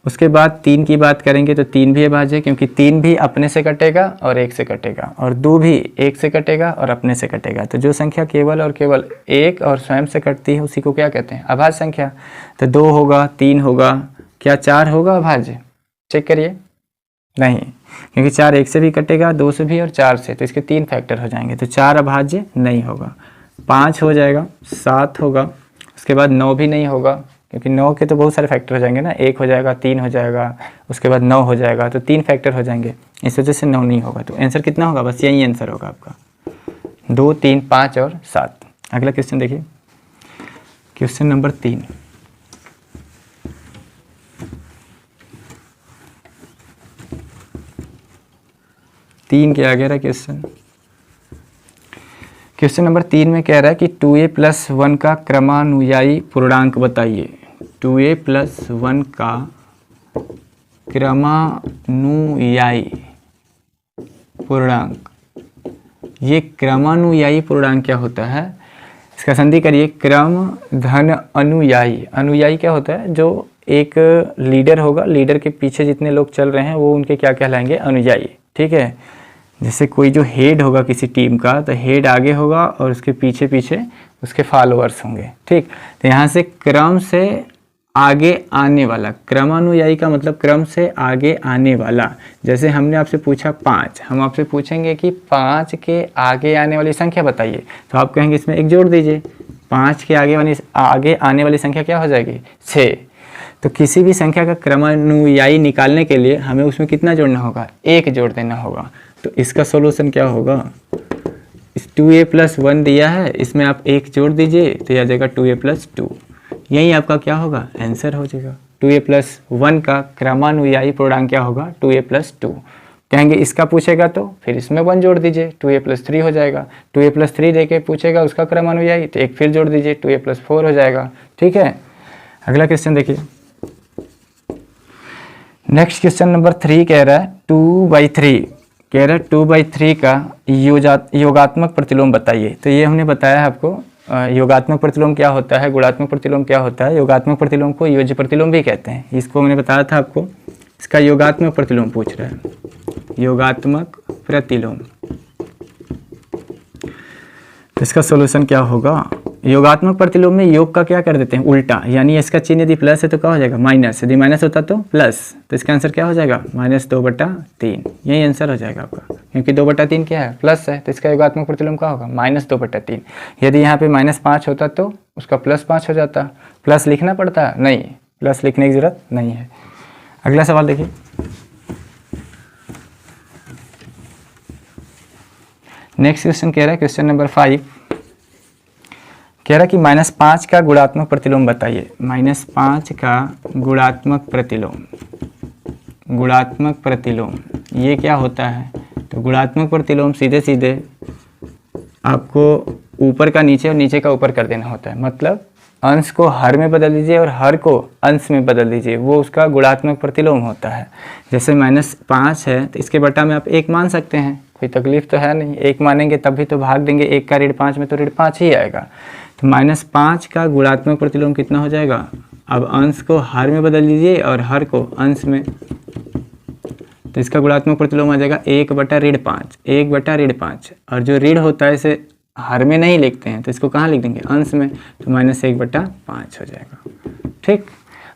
उसके बाद 3 की बात करेंगे तो 3 भी अभाज्य है, क्योंकि 3 भी अपने से कटेगा और 1 से कटेगा, और 2 भी 1 से कटेगा और अपने से कटेगा। तो जो संख्या केवल और केवल 1 और स्वयं से कटती है उसी को क्या कहते हैं? अभाज्य संख्या। तो 2 होगा, 3 होगा, क्या 4 होगा अभाज्य? चेक करिए, नहीं, क्योंकि 4 1 से भी कटेगा, 2 से भी और 4 से, तो इसके 3 फैक्टर हो जाएंगे, तो 4 अभाज्य नहीं होगा। 5 हो जाएगा, 7 होगा, उसके बाद 9 भी नहीं होगा, क्योंकि 9 के तो बहुत सारे फैक्टर हो जाएंगे ना, 1 हो जाएगा, 3 हो जाएगा, उसके बाद 9 हो जाएगा, तो 3 फैक्टर हो जाएंगे, इस वजह से 9 नहीं होगा। तो आंसर कितना होगा? बस यही आंसर होगा आपका, 2, 3, 5 और 7। अगला क्वेश्चन देखिए, क्वेश्चन नंबर 3। तीन के आगे रहा क्वेश्चन। क्वेश्चन नंबर 3 में कह रहा है कि 2a + 1 का क्रमानुयायी पूर्णांक बताइए। 2a + 1 का क्रमानुयायी पूर्णांक। ये क्रमानुयायी पूर्णांक क्या होता है? इसका संधि करिए, क्रम धन अनुयायी। अनुयायी क्या होता है? जो एक लीडर होगा, लीडर के पीछे जितने लोग चल रहे हैं वो उनके क्या कहलाएंगे? अनुयायी। ठीक है, जैसे कोई जो हेड होगा किसी टीम का, तो हेड आगे होगा और उसके पीछे पीछे उसके फॉलोअर्स होंगे। ठीक, तो यहाँ से क्रम से आगे आने वाला, क्रमानुयायी का मतलब क्रम से आगे आने वाला। जैसे हमने आपसे पूछा 5, हम आपसे पूछेंगे कि 5 के आगे आने वाली संख्या बताइए, तो आप कहेंगे इसमें 1 जोड़ दीजिए। 5 के आगे आने वाली संख्या क्या हो जाएगी? 6। तो किसी भी संख्या का क्रमानुयायी निकालने के लिए हमें उसमें कितना जोड़ना होगा? 1 जोड़ देना होगा। तो इसका सॉल्यूशन क्या होगा? इस 2a + 1 दिया है, इसमें आप 1 जोड़ दीजिए तो यह आ जाएगा 2a + 2। यही आपका क्या होगा? आंसर हो जाएगा। 2a + 1 का क्रमानुयायी पूर्णांक क्या होगा? 2a + 2। कहेंगे इसका पूछेगा तो फिर इसमें 1 जोड़ दीजिए, 2a + 3 हो जाएगा। 2a + 3 देके पूछेगा उसका क्रमानुयायी, तो 1 फिर जोड़ दीजिए, 2a + 4 हो जाएगा। ठीक है, अगला क्वेश्चन देखिए। नेक्स्ट क्वेश्चन नंबर 3 कह रहा है 2/3, कह रहा है 2/3 का योगात्मक प्रतिलोम बताइए। तो ये हमने बताया है आपको, योगात्मक प्रतिलोम क्या होता है, गुणात्मक प्रतिलोम क्या होता है। योगात्मक प्रतिलोम को योज्य प्रतिलोम भी कहते हैं, इसको मैंने बताया था आपको। इसका योगात्मक प्रतिलोम पूछ रहा है, योगात्मक प्रतिलोम। तो इसका सॉल्यूशन क्या होगा? योगात्मक प्रतिलोम में योग का क्या कर देते हैं? उल्टा, यानी इसका चिन्ह यदि प्लस है तो क्या हो जाएगा? माइनस, यदि माइनस होता तो प्लस। तो इसका आंसर क्या हो जाएगा? -2/3। यही आंसर हो जाएगा आपका, क्योंकि 2/3 क्या है? प्लस है, तो इसका योगात्मक प्रतिलोम क्या होगा? -2/3। यदि यहाँ पे -5 होता तो उसका +5 हो जाता। प्लस लिखना पड़ता? नहीं, प्लस लिखने की जरूरत नहीं है। अगला सवाल देखिए, नेक्स्ट क्वेश्चन कह रहा है, क्वेश्चन नंबर 5 कह रहा है कि -5 का गुणात्मक प्रतिलोम बताइए। -5 का गुणात्मक प्रतिलोम। गुणात्मक प्रतिलोम ये क्या होता है? तो गुणात्मक प्रतिलोम सीधे सीधे आपको ऊपर का नीचे और नीचे का ऊपर कर देना होता है। मतलब अंश को हर में बदल दीजिए और हर को अंश में बदल दीजिए, वो उसका गुणात्मक प्रतिलोम होता है। जैसे -5 है तो इसके बटा में आप 1 मान सकते हैं, कोई तकलीफ तो है नहीं। 1 मानेंगे तब भी तो भाग देंगे, 1 का ऋण 5 में तो ऋण 5 ही आएगा। तो -5 का गुणात्मक प्रतिलोम कितना हो जाएगा? अब अंश को हर में बदल दीजिए और हर को अंश में, तो इसका गुणात्मक प्रतिलोम आ जाएगा 1/5, 1/5। और जो ऋण होता है इसे हर में नहीं लिखते हैं, तो इसको कहाँ लिख देंगे? अंश में, तो -1/5 हो जाएगा। ठीक,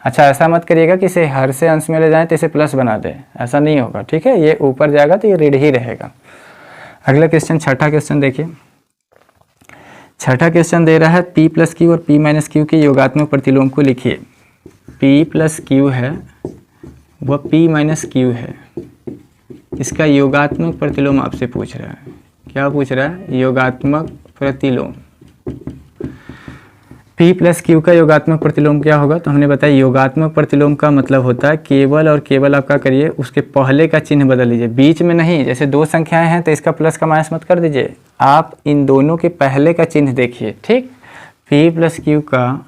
अच्छा ऐसा मत करिएगा कि इसे हर से अंश में ले जाएं तो इसे प्लस बना दें, ऐसा नहीं होगा। ठीक है, ये ऊपर जाएगा तो ये ऋण ही रहेगा। अगला क्वेश्चन, छठा क्वेश्चन देखिए। छठा क्वेश्चन दे रहा है P + Q और P - Q के योगात्मक प्रतिलोम को लिखिए। P + Q है वह P - Q है, इसका योगात्मक प्रतिलोम आपसे पूछ रहा है। क्या पूछ रहा है? योगात्मक प्रतिलोम। P + Q का योगात्मक प्रतिलोम क्या होगा? तो हमने बताया योगात्मक प्रतिलोम का मतलब होता है केवल और केवल आप क्या करिए, उसके पहले का चिन्ह बदल लीजिए, बीच में नहीं। जैसे 2 संख्याएं हैं तो इसका प्लस का माइनस मत कर दीजिए, आप इन दोनों के पहले का चिन्ह देखिए। ठीक, P + Q का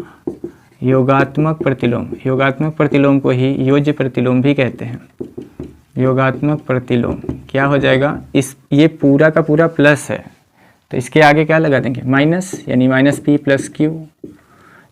योगात्मक प्रतिलोम, योगात्मक प्रतिलोम को ही योज्य प्रतिलोम भी कहते हैं। योगात्मक प्रतिलोम क्या हो जाएगा? ये पूरा का पूरा प्लस है तो इसके आगे क्या लगा देंगे? माइनस, यानी -P + Q।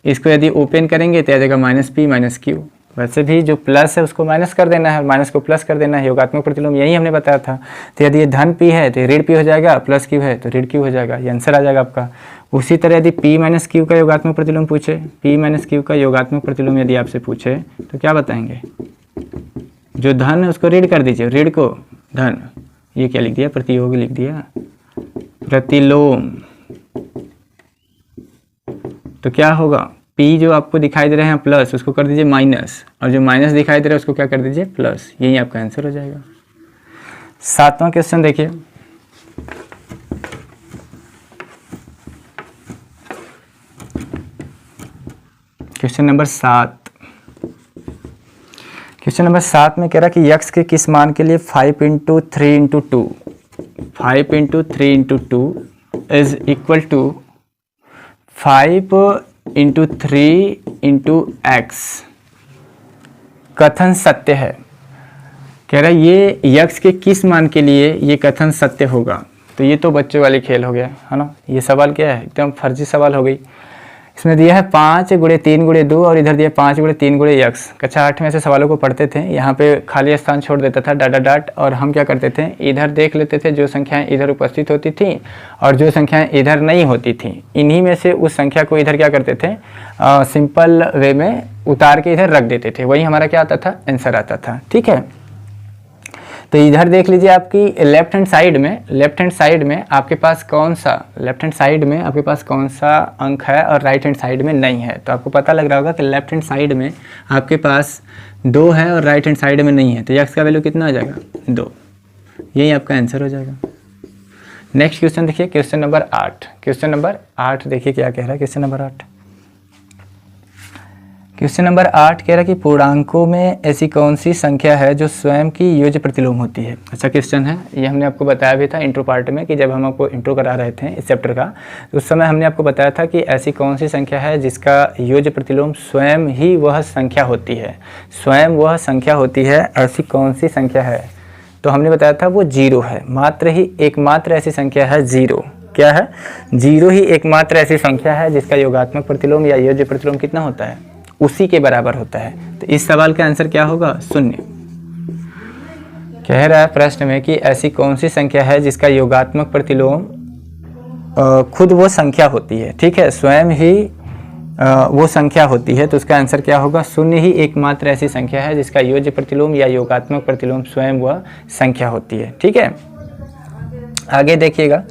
इसको यदि ओपन करेंगे तो आ जाएगा -P - Q। वैसे भी जो प्लस है उसको माइनस कर देना है और माइनस को प्लस कर देना है, योगात्मक प्रतिलोम यही हमने बताया था। तो यदि ये धन p है तो ऋण p हो जाएगा, प्लस q है तो ऋण q हो जाएगा, ये आंसर आ जाएगा आपका। उसी तरह यदि p माइनस q का योगात्मक प्रतिलोम पूछे, p माइनस q का योगात्मक प्रतिलोम यदि आपसे पूछे तो क्या बताएंगे? जो धन है उसको ऋण कर दीजिए, ऋण को धन, ये क्या लिख दिया? प्रतियोगी लिख दिया, प्रतिलोम। तो क्या होगा? P जो आपको दिखाई दे रहे हैं प्लस, उसको कर दीजिए माइनस, और जो माइनस दिखाई दे रहा है उसको क्या कर दीजिए? प्लस। यही आपका आंसर हो जाएगा। 7वां क्वेश्चन देखिए, क्वेश्चन नंबर 7। क्वेश्चन नंबर 7 में कह रहा कि x के किस मान के लिए 5 × 3 × 2 5 × 3 × 2 इज इक्वल टू 5 × 3 × x कथन सत्य है। कह रहा है ये x के किस मान के लिए ये कथन सत्य होगा। तो ये तो बच्चों वाली खेल हो गया है ना। ये सवाल क्या है? एकदम फर्जी सवाल हो गई। इसमें दिया है 5 × 3 × 2 और इधर दिया 5 × 3 × x। कक्षा 8 में ऐसे सवालों को पढ़ते थे, यहाँ पे खाली स्थान छोड़ देता था डाट, और हम क्या करते थे, इधर देख लेते थे जो संख्याएं इधर उपस्थित होती थी और जो संख्याएं इधर नहीं होती थी, इन्हीं में से उस संख्या को इधर क्या करते थे, सिंपल वे में उतार के इधर रख देते थे। वही हमारा क्या आता था? आंसर आता था। ठीक है, तो इधर देख लीजिए आपकी लेफ्ट हैंड साइड में आपके पास कौन सा, लेफ्ट हैंड साइड में आपके पास कौन सा अंक है और राइट हैंड साइड में नहीं है। तो आपको पता लग रहा होगा कि लेफ्ट हैंड साइड में आपके पास 2 है और राइट हैंड साइड में नहीं है। तो x का वैल्यू कितना आ जाएगा? 2। यही आपका आंसर हो जाएगा। नेक्स्ट क्वेश्चन देखिए, क्वेश्चन नंबर 8। क्वेश्चन नंबर 8 देखिए क्या कह रहा है। क्वेश्चन नंबर 8 कह रहा है कि पूर्णांकों में ऐसी कौन सी संख्या है जो स्वयं की योज्य प्रतिलोम होती है। अच्छा क्वेश्चन है, ये हमने आपको बताया भी था इंट्रो पार्ट में कि जब हम आपको इंट्रो करा रहे थे इस चैप्टर का, तो उस समय हमने आपको बताया था कि ऐसी कौन सी संख्या है जिसका योज्य प्रतिलोम स्वयं ही वह संख्या होती है, स्वयं वह संख्या होती है, ऐसी कौन सी संख्या है। तो हमने बताया था वो 0 है। मात्र ही एकमात्र ऐसी संख्या है 0। क्या है? 0 ही एकमात्र ऐसी संख्या है जिसका योगात्मक प्रतिलोम या योज्य प्रतिलोम कितना होता है? उसी के बराबर होता है। तो इस सवाल का आंसर क्या होगा? 0। कह रहा है प्रश्न में कि ऐसी कौन सी संख्या है जिसका योगात्मक प्रतिलोम खुद वो संख्या होती है। ठीक है, स्वयं ही वो संख्या होती है। तो उसका आंसर क्या होगा? 0 ही एकमात्र ऐसी संख्या है जिसका योज्य प्रतिलोम या योगात्मक प्रतिलोम स्वयं वह संख्या होती है। ठीक है, आगे देखिएगा,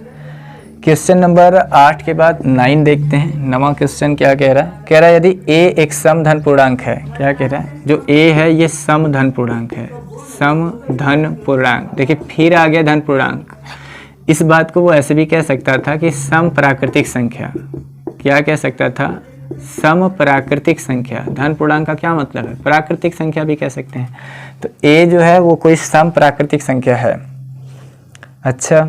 क्वेश्चन नंबर 8 के बाद 9 देखते हैं। 9वां क्वेश्चन क्या कह रहा है? कह रहा है यदि a एक सम धन पूर्णांक है। क्या कह रहा है? जो a है ये सम धन पूर्णांक है, सम धन पूर्णांक। देखिए फिर आ गया धन पूर्णांक। इस बात को वो ऐसे भी कह सकता था कि सम प्राकृतिक संख्या। क्या कह सकता था? सम प्राकृतिक संख्या। धन पूर्णांक का क्या मतलब है? प्राकृतिक संख्या भी कह सकते हैं। तो a जो है वो कोई सम प्राकृतिक संख्या है। अच्छा,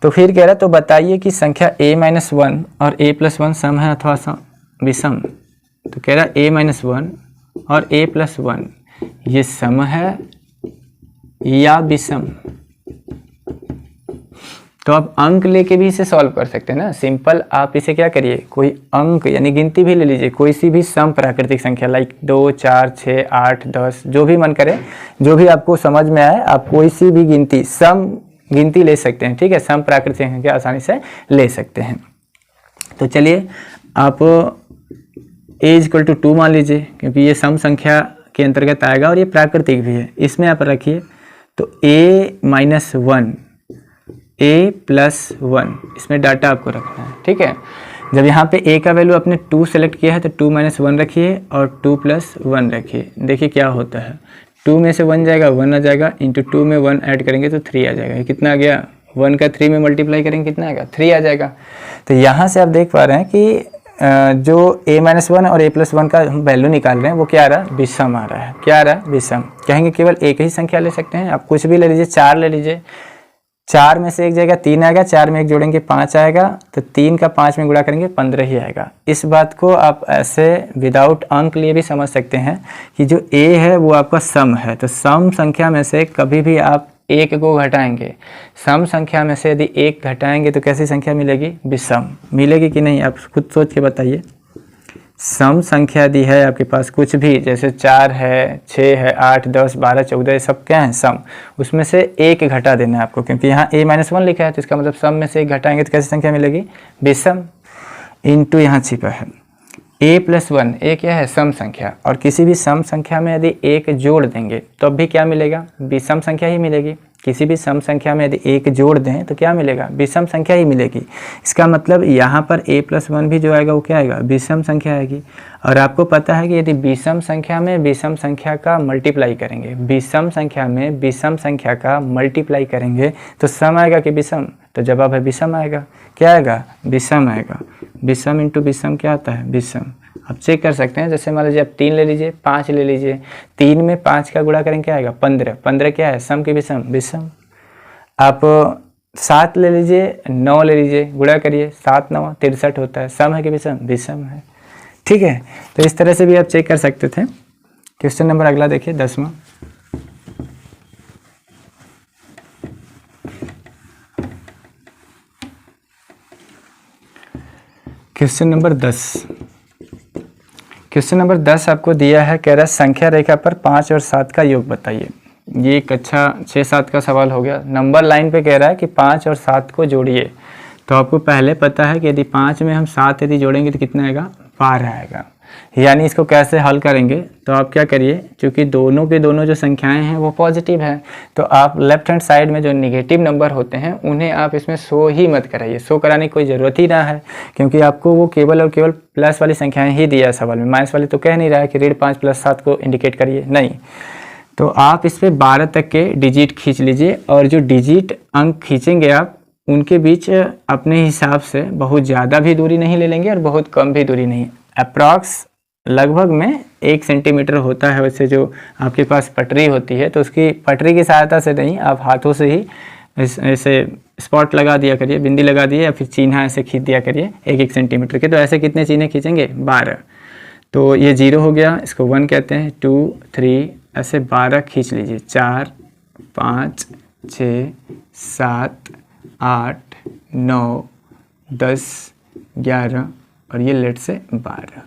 तो फिर कह रहा है तो बताइए कि संख्या a-1 और a+1 सम है अथवा विषम। तो कह रहा है a-1 और a+1 ये सम है या विषम। तो आप अंक लेके भी इसे सॉल्व कर सकते हैं ना। सिंपल आप इसे क्या करिए, कोई अंक यानी गिनती भी ले लीजिए, कोई सी भी सम प्राकृतिक संख्या लाइक 2, 4, 6, 8, 10 जो भी मन करे, जो भी आपको समझ में आए, आप कोई सी भी गिनती सम गिनती ले सकते हैं। ठीक है, सम प्राकृतिक संख्या आसानी से ले सकते हैं। तो चलिए आप a = 2 मान लीजिए, क्योंकि ये सम संख्या के अंतर्गत आएगा और ये प्राकृतिक भी है। इसमें आप रखिए तो a-1 a+1 इसमें डाटा आपको रखना है। ठीक है, जब यहाँ पे a का वैल्यू आपने 2 सेलेक्ट किया है तो 2 - 1 रखिए और 2 + 1 रखिए। देखिए क्या होता है, 2 में से 1 जाएगा, 1 आ जाएगा, इंटू 2 में 1 ऐड करेंगे तो 3 आ जाएगा। ये कितना आ गया? 1 का 3 में मल्टीप्लाई करेंगे कितना आएगा? 3 आ जाएगा। तो यहाँ से आप देख पा रहे हैं कि जो a-1 और a+1 का हम वैल्यू निकाल रहे हैं वो क्या आ रहा है? विषम आ रहा है। क्या आ रहा है? विषम। कहेंगे केवल एक ही संख्या ले सकते हैं, आप कुछ भी ले लीजिए, 4 ले लीजिए। 4 में से 1 जाएगा 3 आएगा, 4 में 1 जोड़ेंगे 5 आएगा, तो 3 का 5 में गुणा करेंगे 15 ही आएगा। इस बात को आप ऐसे विदाउट अंक लिए भी समझ सकते हैं कि जो a है वो आपका सम है। तो सम संख्या में से कभी भी आप 1 को घटाएंगे, सम संख्या में से यदि 1 घटाएंगे तो कैसी संख्या मिलेगी? विषम। मिलेगी कि नहीं आप खुद सोच के बताइए। सम संख्या दी है आपके पास कुछ भी, जैसे 4 है, 6 है, 8, 10, 12, 14, ये सब क्या है सम, उसमें से एक घटा देना है आपको, क्योंकि यहाँ a-1 लिखा है तो इसका मतलब सम में से एक घटाएंगे तो कैसी संख्या मिलेगी, विषम। इनटू यहाँ छिपा है a+1, ए क्या है सम संख्या, और किसी भी सम संख्या में यदि एक जोड़ देंगे तो अब भी क्या मिलेगा, विषम संख्या ही मिलेगी। किसी भी सम संख्या में यदि एक जोड़ दें तो क्या मिलेगा, विषम संख्या ही मिलेगी। इसका मतलब यहाँ पर a+1 भी जो आएगा वो क्या आएगा, विषम संख्या आएगी। और आपको पता है कि यदि विषम संख्या में विषम संख्या का मल्टीप्लाई करेंगे, विषम संख्या में विषम संख्या का मल्टीप्लाई करेंगे तो सम आएगा कि विषम, तो जवाब है विषम आएगा। क्या आएगा, विषम आएगा। विषम इंटू विषम क्या आता है, विषम। आप चेक कर सकते हैं, जैसे मान लीजिए आप 3 ले लीजिए, 5 ले लीजिए, 3 में 5 का गुणा करेंगे क्या आएगा, 15, 15 क्या है सम की विषम, विषम। आप 7 ले लीजिए, 9 ले लीजिए, गुणा करिए, 7 9 63 होता है, सम है कि विषम, विषम है। ठीक है, तो इस तरह से भी आप चेक कर सकते थे। क्वेश्चन नंबर अगला देखिए 10वां। Question number 10। क्वेश्चन नंबर 10 आपको दिया है, कह रहा है संख्या रेखा पर 5 और 7 का योग बताइए। ये एक अच्छा 6-7 का सवाल हो गया। नंबर लाइन पे कह रहा है कि 5 और 7 को जोड़िए, तो आपको पहले पता है कि यदि 5 में हम 7 यदि जोड़ेंगे तो कितना आएगा, 12 आएगा। यानी इसको कैसे हल करेंगे, तो आप क्या करिए, क्योंकि दोनों के दोनों जो संख्याएं हैं वो पॉजिटिव हैं, तो आप लेफ्ट हैंड साइड में जो निगेटिव नंबर होते हैं उन्हें आप इसमें शो ही मत कराइए। शो कराने की कोई ज़रूरत ही ना है, क्योंकि आपको वो केवल और केवल प्लस वाली संख्याएं ही दिया है सवाल में। माइनस वाली तो कह नहीं रहा है कि ऋण 5 + 7 को इंडिकेट करिए, नहीं। तो आप इस पर 12 तक के डिजिट खींच लीजिए, और जो डिजिट अंक खींचेंगे आप उनके बीच अपने हिसाब से बहुत ज़्यादा भी दूरी नहीं ले लेंगे और बहुत कम भी दूरी नहीं, अप्रॉक्स लगभग में 1 सेंटीमीटर होता है। वैसे जो आपके पास पटरी होती है तो उसकी पटरी की सहायता से नहीं, आप हाथों से ही ऐसे स्पॉट लगा दिया करिए, बिंदी लगा दिए, या फिर चिन्ह ऐसे खींच दिया करिए 1-1 सेंटीमीटर के। तो ऐसे कितने चिन्ह खींचेंगे, 12। तो ये 0 हो गया, इसको 1 कहते हैं, 2 3 ऐसे 12 खींच लीजिए, 4 5 6 7 8 9 10 11 और ये लेट से 12।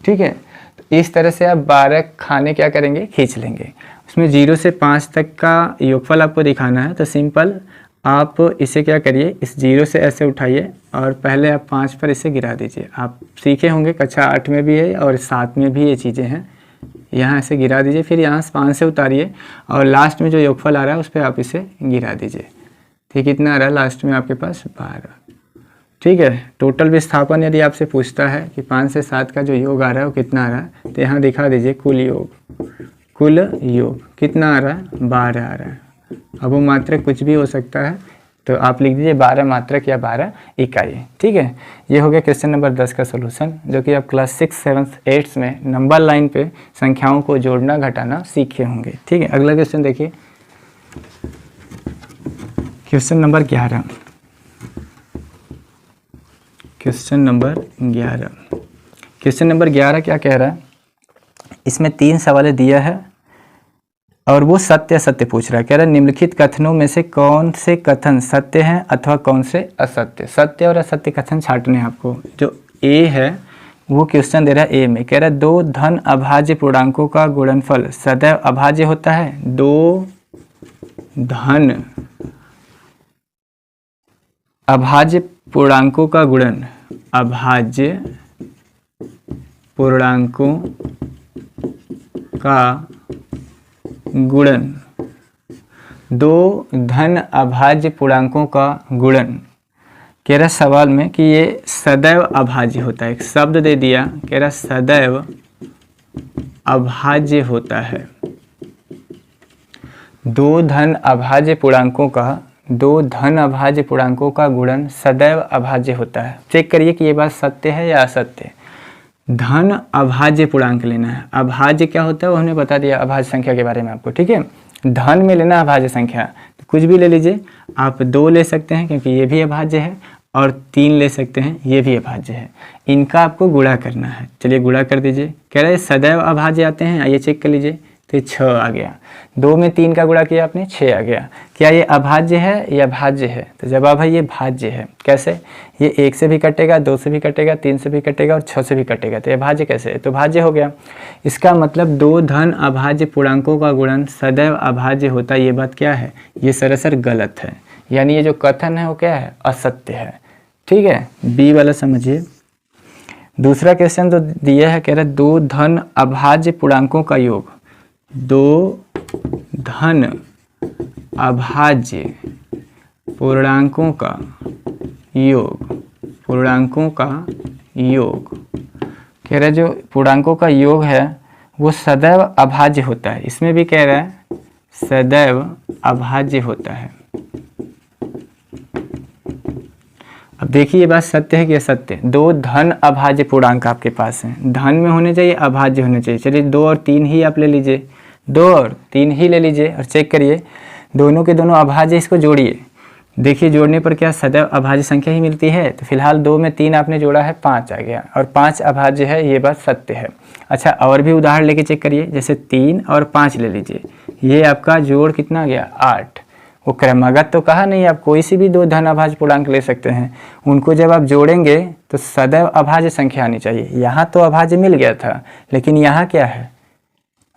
ठीक है, तो इस तरह से आप 12 खाने क्या करेंगे, खींच लेंगे। उसमें 0 से 5 तक का योगफल आपको दिखाना है, तो सिंपल आप इसे क्या करिए, इस 0 से ऐसे उठाइए और पहले आप 5 पर इसे गिरा दीजिए। आप सीखे होंगे, कक्षा 8 में भी है और 7 में भी ये चीज़ें हैं। यहाँ ऐसे गिरा दीजिए, फिर यहाँ 5 से उतारिए और लास्ट में जो योगफल आ रहा है उस पर आप इसे गिरा दीजिए। ठीक, कितना आ रहा है लास्ट में आपके पास, 12। ठीक है, टोटल विस्थापन यदि आपसे पूछता है कि 5 से 7 का जो योग आ रहा है वो कितना आ रहा है, तो यहाँ दिखा दीजिए कुल योग। कुल योग कितना आ रहा है, 12 आ रहा है। अब वो मात्रक कुछ भी हो सकता है, तो आप लिख दीजिए 12 मात्रक या 12 इकाई। ठीक है, ये हो गया क्वेश्चन नंबर 10 का सोल्यूशन, जो कि आप क्लास 6, 7, 8 में नंबर लाइन पे संख्याओं को जोड़ना घटाना सीखे होंगे। ठीक है, अगला क्वेश्चन देखिए, question number 11। Question number 11। Question number 11 क्या कह रहा है, इसमें 3 सवाल दिया है और वो सत्य असत्य पूछ रहा है। कह रहा है निम्नलिखित कथनों में से कौन से कथन सत्य हैं अथवा कौन से असत्य। सत्य और असत्य कथन छांटने हैं आपको। जो ए है वो क्वेश्चन दे रहा है ए में, कह रहा है 2 धन अभाज्य पूर्णांकों का गुणनफल सदैव अभाज्य होता है। 2 धन अभाज्य पूर्णांकों का गुणन, अभाज्य पूर्णांकों का गुणन, 2 धन अभाज्य पूर्णांकों का गुणन। कह रहा सवाल में कि ये सदैव अभाज्य होता है। एक शब्द दे दिया, कह रहा सदैव अभाज्य होता है। 2 धन अभाज्य पूर्णांकों का, 2 धन अभाज्य पूर्णांकों का गुणन सदैव अभाज्य होता है। चेक करिए कि ये बात सत्य है या असत्य। धन अभाज्य पूर्णांक लेना है। अभाज्य क्या होता है वो हमने बता दिया अभाज्य संख्या के बारे में आपको। ठीक है, धन में लेना अभाज्य संख्या, तो कुछ भी ले लीजिए। आप 2 ले सकते हैं क्योंकि ये भी अभाज्य है, और 3 ले सकते हैं, ये भी अभाज्य है। इनका आपको गुणा करना है। चलिए गुणा कर दीजिए। कह रहे हैं सदैव अभाज्य आते हैं, आइए चेक कर लीजिए। तो ये 6 आ गया। 2 में 3 का गुणा किया आपने, 6 आ गया। क्या ये अभाज्य है या भाज्य है? तो जवाब है ये भाज्य है। कैसे? ये 1 से भी कटेगा, 2 से भी कटेगा, 3 से भी कटेगा और 6 से भी कटेगा, तो ये भाज्य कैसे है? तो भाज्य हो गया। इसका मतलब 2 धन अभाज्य पूर्णांकों का गुणन सदैव अभाज्य होता है, ये बात क्या है? ये सरासर गलत है, यानी ये जो कथन है वो क्या है? असत्य है। ठीक है, बी वाला समझिए। दूसरा क्वेश्चन तो दिया है, कह रहा है 2 धन अभाज्य पूर्णांकों का योग, 2 धन अभाज्य पूर्णांकों का योग, पूर्णांकों का योग, कह रहा है जो पूर्णांकों का योग है वो सदैव अभाज्य होता है। इसमें भी कह रहा है सदैव अभाज्य होता है। अब देखिए ये बात सत्य है कि असत्य? 2 धन अभाज्य पूर्णांक आपके पास हैं, धन में होने चाहिए, अभाज्य होने चाहिए। चलिए 2 और 3 ही आप ले लीजिए, 2 और 3 ही ले लीजिए और चेक करिए दोनों के दोनों अभाज्य, इसको जोड़िए। देखिए जोड़ने पर क्या सदैव अभाज्य संख्या ही मिलती है? तो फिलहाल 2 में 3 आपने जोड़ा है, 5 आ गया और 5 अभाज्य है, ये बात सत्य है। अच्छा और भी उदाहरण लेके चेक करिए, जैसे 3 और 5 ले लीजिए, ये आपका जोड़ कितना आ गया? 8। वो क्रमागत तो कहा नहीं, आप कोई सी भी 2 धन अभाज्य पूर्णांक ले सकते हैं, उनको जब आप जोड़ेंगे तो सदैव अभाज्य संख्या आनी चाहिए। यहाँ तो अभाज्य मिल गया था, लेकिन यहाँ क्या है?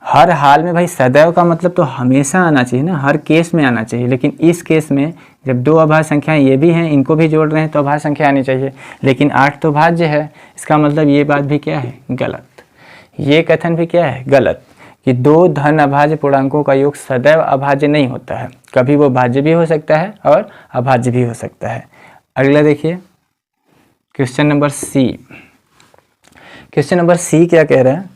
हर हाल में भाई सदैव का मतलब तो हमेशा आना चाहिए ना, हर केस में आना चाहिए। लेकिन इस केस में जब 2 अभाज्य संख्याएं ये भी हैं, इनको भी जोड़ रहे हैं तो अभाज्य संख्या आनी चाहिए, लेकिन 8 तो भाज्य है। इसका मतलब ये बात भी क्या है? गलत। ये कथन भी क्या है? गलत, कि 2 धन अभाज्य पूर्णांकों का योग सदैव अभाज्य नहीं होता है, कभी वो भाज्य भी हो सकता है और अभाज्य भी हो सकता है। अगला देखिए question number C. Question number C क्या कह रहा है?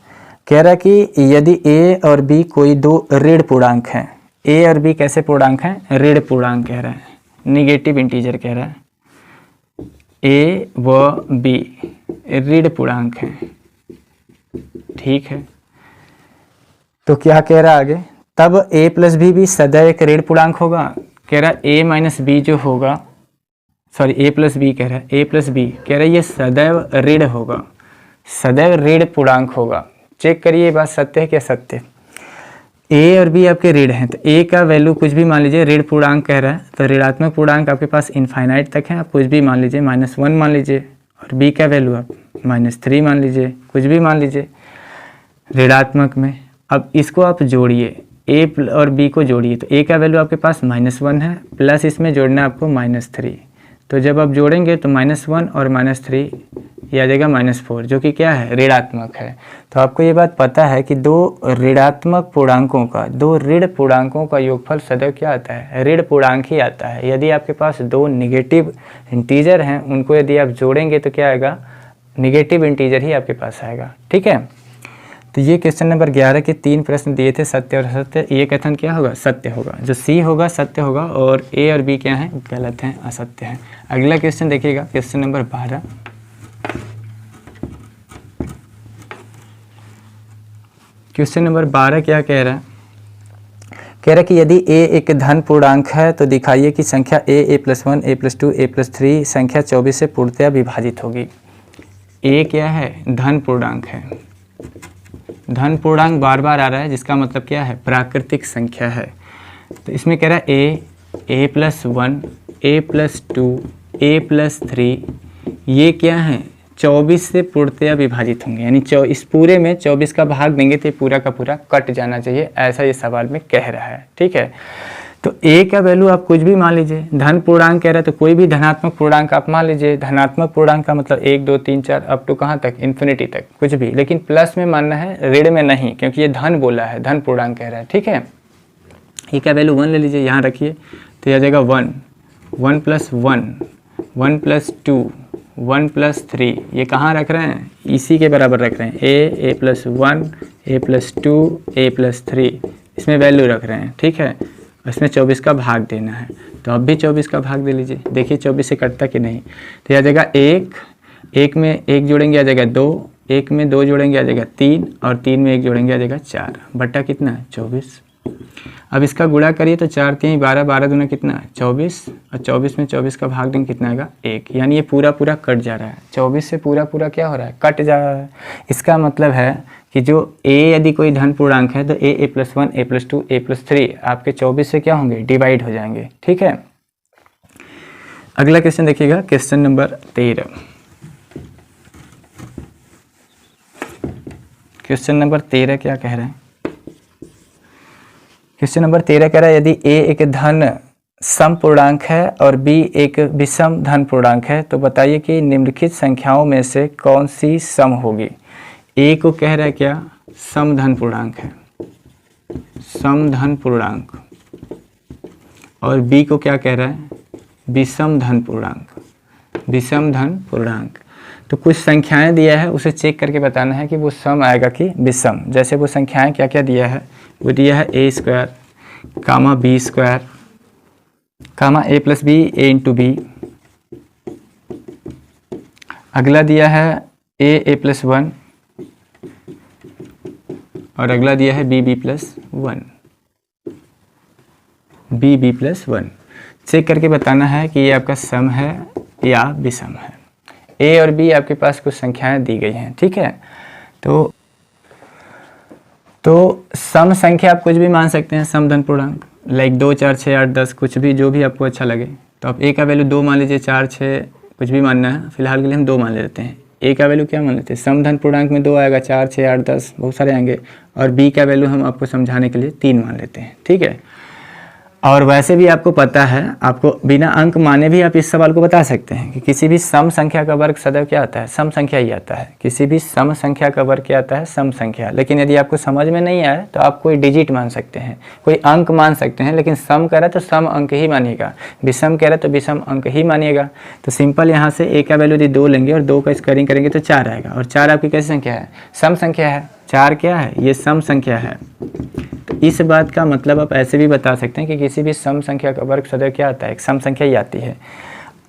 कह रहा है कि यदि ए और बी कोई 2 ऋण पूर्णांक हैं, ए और बी कैसे पूर्णांक हैं? ऋण पूर्णांक कह रहा है, निगेटिव इंटीजर कह रहा है। ए व बी ऋण पूर्णांक हैं, ठीक है। तो क्या कह रहा है आगे? तब a प्लस बी भी सदैव एक ऋण पूर्णांक होगा। कह रहा है a माइनस बी जो होगा, सॉरी a प्लस बी कह रहा है, a प्लस बी कह रहा है ये सदैव ऋण होगा, सदैव ऋण पूर्णांक होगा। चेक करिए बात सत्य है क्या? सत्य। a और b आपके ऋण हैं, तो a का वैल्यू कुछ भी मान लीजिए, ऋण पूर्णांक कह रहा है तो ऋणात्मक पूर्णांक आपके पास इनफाइनाइट तक है, आप कुछ भी मान लीजिए, -1 मान लीजिए, और b का वैल्यू आप -3 मान लीजिए, कुछ भी मान लीजिए ऋणात्मक में। अब इसको आप जोड़िए, a और b को जोड़िए, तो a का वैल्यू आपके पास -1 है, प्लस इसमें जोड़ना है आपको -3, तो जब आप जोड़ेंगे तो -1 और -3 ये आ जाएगा -4, जो कि क्या है? ऋणात्मक है। तो आपको ये बात पता है कि 2 ऋणात्मक पूर्णांकों का, 2 ऋण पूर्णांकों का योगफल सदैव क्या आता है? ऋण पूर्णांक ही आता है। यदि आपके पास 2 निगेटिव इंटीजर हैं, उनको यदि आप जोड़ेंगे तो क्या आएगा? निगेटिव इंटीजर ही आपके पास आएगा, ठीक है। तो ये क्वेश्चन नंबर 11 के 3 प्रश्न दिए थे, सत्य और असत्य। ये कथन क्या होगा? सत्य होगा। जो सी होगा सत्य होगा और ए और बी क्या है? गलत हैं, असत्य हैं। अगला क्वेश्चन देखिएगा, क्वेश्चन नंबर 12। क्वेश्चन नंबर 12 क्या कह रहा है? कह रहा है कि यदि a एक धन पूर्णांक है तो दिखाइए कि संख्या a+1, a+2, a+3 संख्या 24 से पूर्णतया विभाजित होगी। a क्या है? धन पूर्णांक है। धन पूर्णांक बार बार आ रहा है, जिसका मतलब क्या है? प्राकृतिक संख्या है। तो इसमें कह रहा है a+1, a+2, a+3 ये क्या है? 24 से पूर्णतया विभाजित होंगे, यानी इस पूरे में 24 का भाग देंगे तो ये पूरा का पूरा कट जाना चाहिए, ऐसा ये सवाल में कह रहा है, ठीक है। तो a का वैल्यू आप कुछ भी मान लीजिए, धन पूर्णांक कह रहा है तो कोई भी धनात्मक पूर्णांक आप मान लीजिए। धनात्मक पूर्णांक का मतलब 1, 2, 3, 4 अप टू कहाँ तक? इन्फिनिटी तक, कुछ भी, लेकिन प्लस में मानना है, ऋण में नहीं, क्योंकि ये धन बोला है, धन पूर्णांक कह रहा है, ठीक है। a का वैल्यू 1 ले लीजिए, यहाँ रखिए, तो यह आ जाएगा 1, 1 + 1, 1 + 2, 1 + 3, ये कहाँ रख रहे हैं? इसी के बराबर रख रहे हैं, a+1, a+2, a+3, इसमें वैल्यू रख रहे हैं, ठीक है। इसमें 24 का भाग देना है, तो अब भी 24 का भाग दे लीजिए, देखिए 24 से कटता कि नहीं। तो यह आ जाएगा 1, 1 में 1 जोड़ेंगे आ जाएगा 2, 1 में 2 जोड़ेंगे आ जाएगा 3, और 3 में 1 जोड़ेंगे आ जाएगा 4, बटा कितना है? 24। अब इसका गुणा करिए तो 4 3 12, 12 दूना कितना है? 24, और 24 में 24 का भाग देंगे कितना आएगा? 1, यानी ये पूरा पूरा कट जा रहा है। 24 से पूरा पूरा क्या हो रहा है? कट जा रहा है। इसका मतलब है कि जो a यदि कोई धन पूर्णांक है तो a+1 a+2 a+3 आपके 24 से क्या होंगे, डिवाइड हो जाएंगे। ठीक है, अगला क्वेश्चन देखिएगा, क्वेश्चन नंबर 13। क्वेश्चन नंबर 13 क्या कह रहे हैं? क्वेश्चन नंबर 13 कह रहा है यदि a एक धन सम पूर्णांक है और b एक विषम धन पूर्णांक है तो बताइए कि निम्नलिखित संख्याओं में से कौन सी सम होगी। a को कह रहा है क्या, सम धन पूर्णांक है, सम धन पूर्णांक, और b को क्या कह रहा है, विषम धन पूर्णांक, विषम धन पूर्णांक। तो कुछ संख्याएं दिया है, उसे चेक करके बताना है कि वो सम आएगा कि विषम। जैसे वो संख्याएं क्या क्या दिया है, वो दिया है a² कामा b² कामा a+b a×b। अगला दिया है a+1 और अगला दिया है b+1, b+1। चेक करके बताना है कि ये आपका सम है या विषम है। a और b आपके पास कुछ संख्याएं दी गई हैं। ठीक है, तो सम संख्या आप कुछ भी मान सकते हैं, सम धन पूर्णांक, लाइक 2 4 6 8 10, कुछ भी, जो भी आपको अच्छा लगे। तो आप a का वैल्यू 2 मान लीजिए, 4 6 कुछ भी मानना है, फिलहाल के लिए हम 2 मान लेते हैं। a का वैल्यू क्या मान लेते हैं, सम धन पूर्णांक में 2 आएगा, 4 6 8 10 बहुत सारे आएंगे, और b का वैल्यू हम आपको समझाने के लिए 3 मान लेते हैं। ठीक है, और वैसे भी आपको पता है, आपको बिना अंक माने भी आप इस सवाल को बता सकते हैं कि किसी भी सम संख्या का वर्ग सदैव क्या आता है, सम संख्या ही आता है। किसी भी सम संख्या का वर्ग क्या आता है, सम संख्या। लेकिन यदि आपको समझ में नहीं आए तो आप कोई डिजिट मान सकते हैं, कोई अंक मान सकते हैं, लेकिन सम कह रहा है तो सम अंक ही मानिएगा, विषम कह रहा है तो विषम अंक ही मानिएगा। तो सिंपल यहाँ से a का वैल्यू यदि 2 लेंगे और 2 का स्क्वायरिंग करेंगे तो 4 आएगा, और 4 आपकी कैसी संख्या है, सम संख्या है। 4 क्या है, ये सम संख्या है। इस बात का मतलब आप ऐसे भी बता सकते हैं कि किसी भी सम संख्या का वर्ग सदैव क्या आता है, एक सम संख्या ही आती है।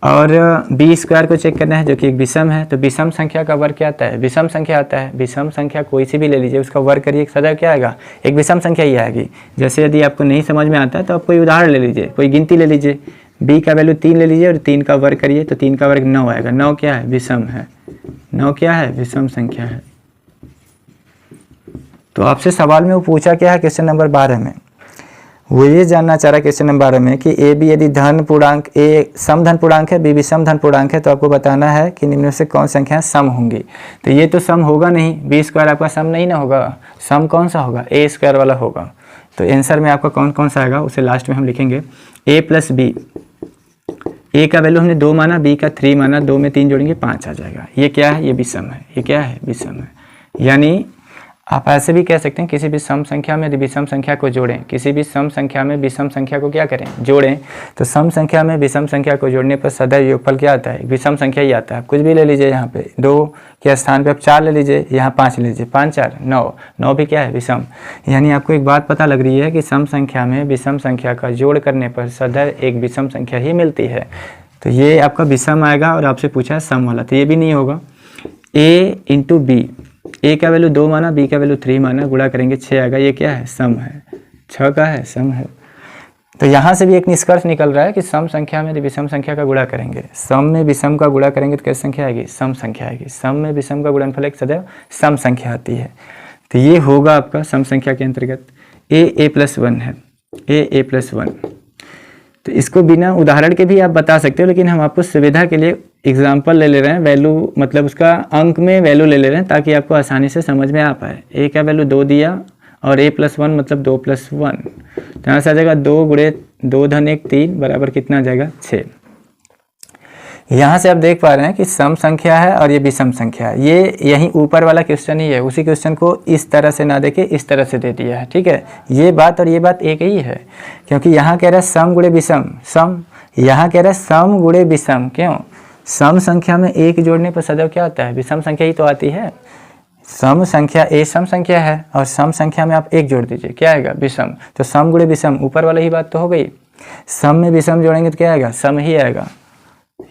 और b² को चेक करना है जो कि एक विषम है, तो विषम संख्या का वर्ग क्या आता है, विषम संख्या आता है। विषम संख्या कोई सी भी ले लीजिए, उसका वर्ग करिए, सदैव क्या आएगा, एक विषम संख्या ही आएगी। जैसे यदि आपको नहीं समझ में आता है तो आप कोई उदाहरण ले लीजिए, कोई गिनती ले लीजिए, b का वैल्यू 3 ले लीजिए और 3 का वर्ग करिए तो 3 का वर्ग 9 आएगा। 9 क्या है, विषम है। 9 क्या है, विषम संख्या है। तो आपसे सवाल में वो पूछा क्या है, क्वेश्चन नंबर 12 में वो ये जानना चाह रहा है क्वेश्चन नंबर 12 में कि a b यदि धन पूर्णांक, a सम धन पूर्णांक है, b विषम धन पूर्णांक है, तो आपको बताना है कि निम्न में से कौन संख्याएं सम होंगी। तो ये तो सम होगा नहीं, b² आपका सम नहीं ना होगा, सम कौन सा होगा, a² वाला होगा। तो आंसर में आपका कौन कौन सा आएगा उसे लास्ट में हम लिखेंगे। a+b, a का वैल्यू हमने 2 माना, b का 3 माना, 2 में 3 जोड़ेंगे 5 आ जाएगा। ये क्या है, ये विषम है। ये क्या है, विषम है। यानी आप ऐसे भी कह सकते हैं किसी भी सम संख्या में यदि विषम संख्या को जोड़ें, किसी भी सम संख्या में विषम संख्या को क्या करें, जोड़ें, तो सम संख्या में विषम संख्या को जोड़ने पर सदैव योगफल क्या आता है, विषम संख्या ही आता है। कुछ भी ले लीजिए, यहाँ पे 2 के स्थान पे आप 4 ले लीजिए, यहाँ 5 ले लीजिए, 5 4 9, 9 भी क्या है, विषम। यानी आपको एक बात पता लग रही है कि सम संख्या में विषम संख्या का जोड़ करने पर सदैव एक विषम संख्या ही मिलती है। तो ये आपका विषम आएगा, और आपसे पूछा है सम वाला, तो ये भी नहीं होगा। a×b, a का वैल्यू 2 माना, b का वैल्यू 3 माना, गुणा करेंगे 6 आएगा। ये क्या है, सम है। 6 का है, सम है। तो यहाँ से भी एक निष्कर्ष निकल रहा है कि सम संख्या में विषम संख्या का गुणा करेंगे, सम में विषम का गुणा करेंगे तो कैसी संख्या आएगी, सम संख्या आएगी। सम में विषम का गुणनफल एक सदैव सम संख्या आती है। तो ये होगा आपका सम संख्या के अंतर्गत a+1 है, a+1। तो इसको बिना उदाहरण के भी आप बता सकते हो, लेकिन हम आपको सुविधा के लिए एग्जाम्पल ले ले रहे हैं, वैल्यू मतलब उसका अंक में वैल्यू ले ले रहे हैं ताकि आपको आसानी से समझ में आ पाए। a का वैल्यू 2 दिया और a+1 मतलब 2+1, तो यहाँ से आ जाएगा 2 गुणे 2 धन 1 3 बराबर कितना आ जाएगा, 6। यहाँ से आप देख पा रहे हैं कि सम संख्या है और ये विषम संख्या है। ये यही ऊपर वाला क्वेश्चन ही है, उसी क्वेश्चन को इस तरह से ना देके इस तरह से दे दिया है। ठीक है, ये बात और ये बात एक ही है, क्योंकि यहाँ कह रहा है सम गुणे विषम, सम, यहाँ कह रहा है सम गुणे विषम। क्यों, सम संख्या में 1 जोड़ने पर सदैव क्या आता है, विषम संख्या ही तो आती है। सम संख्या a सम संख्या है और सम संख्या में आप 1 जोड़ दीजिए, क्या आएगा, विषम। तो सम गुणे विषम, ऊपर वाला ही बात तो हो गई। सम में विषम जोड़ेंगे तो क्या आएगा, सम ही आएगा।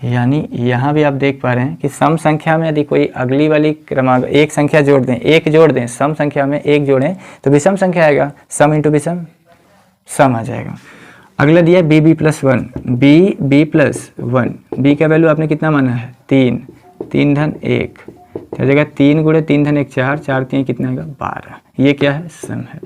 यानी यहाँ भी आप देख पा रहे हैं कि सम संख्या में यदि कोई अगली वाली क्रमांक एक संख्या जोड़ दें, 1 जोड़ दें, सम संख्या में 1 जोड़ें तो विषम संख्या आएगा, सम इंटू विषम, सम आ जाएगा। अगला दिया b+1, b+1, b का वैल्यू आपने कितना माना है, 3, 3 धन 1, तो हो जाएगा 3 गुणे 3 धन 1 4, 4 3 कितना आएगा 12। ये क्या है, सम है।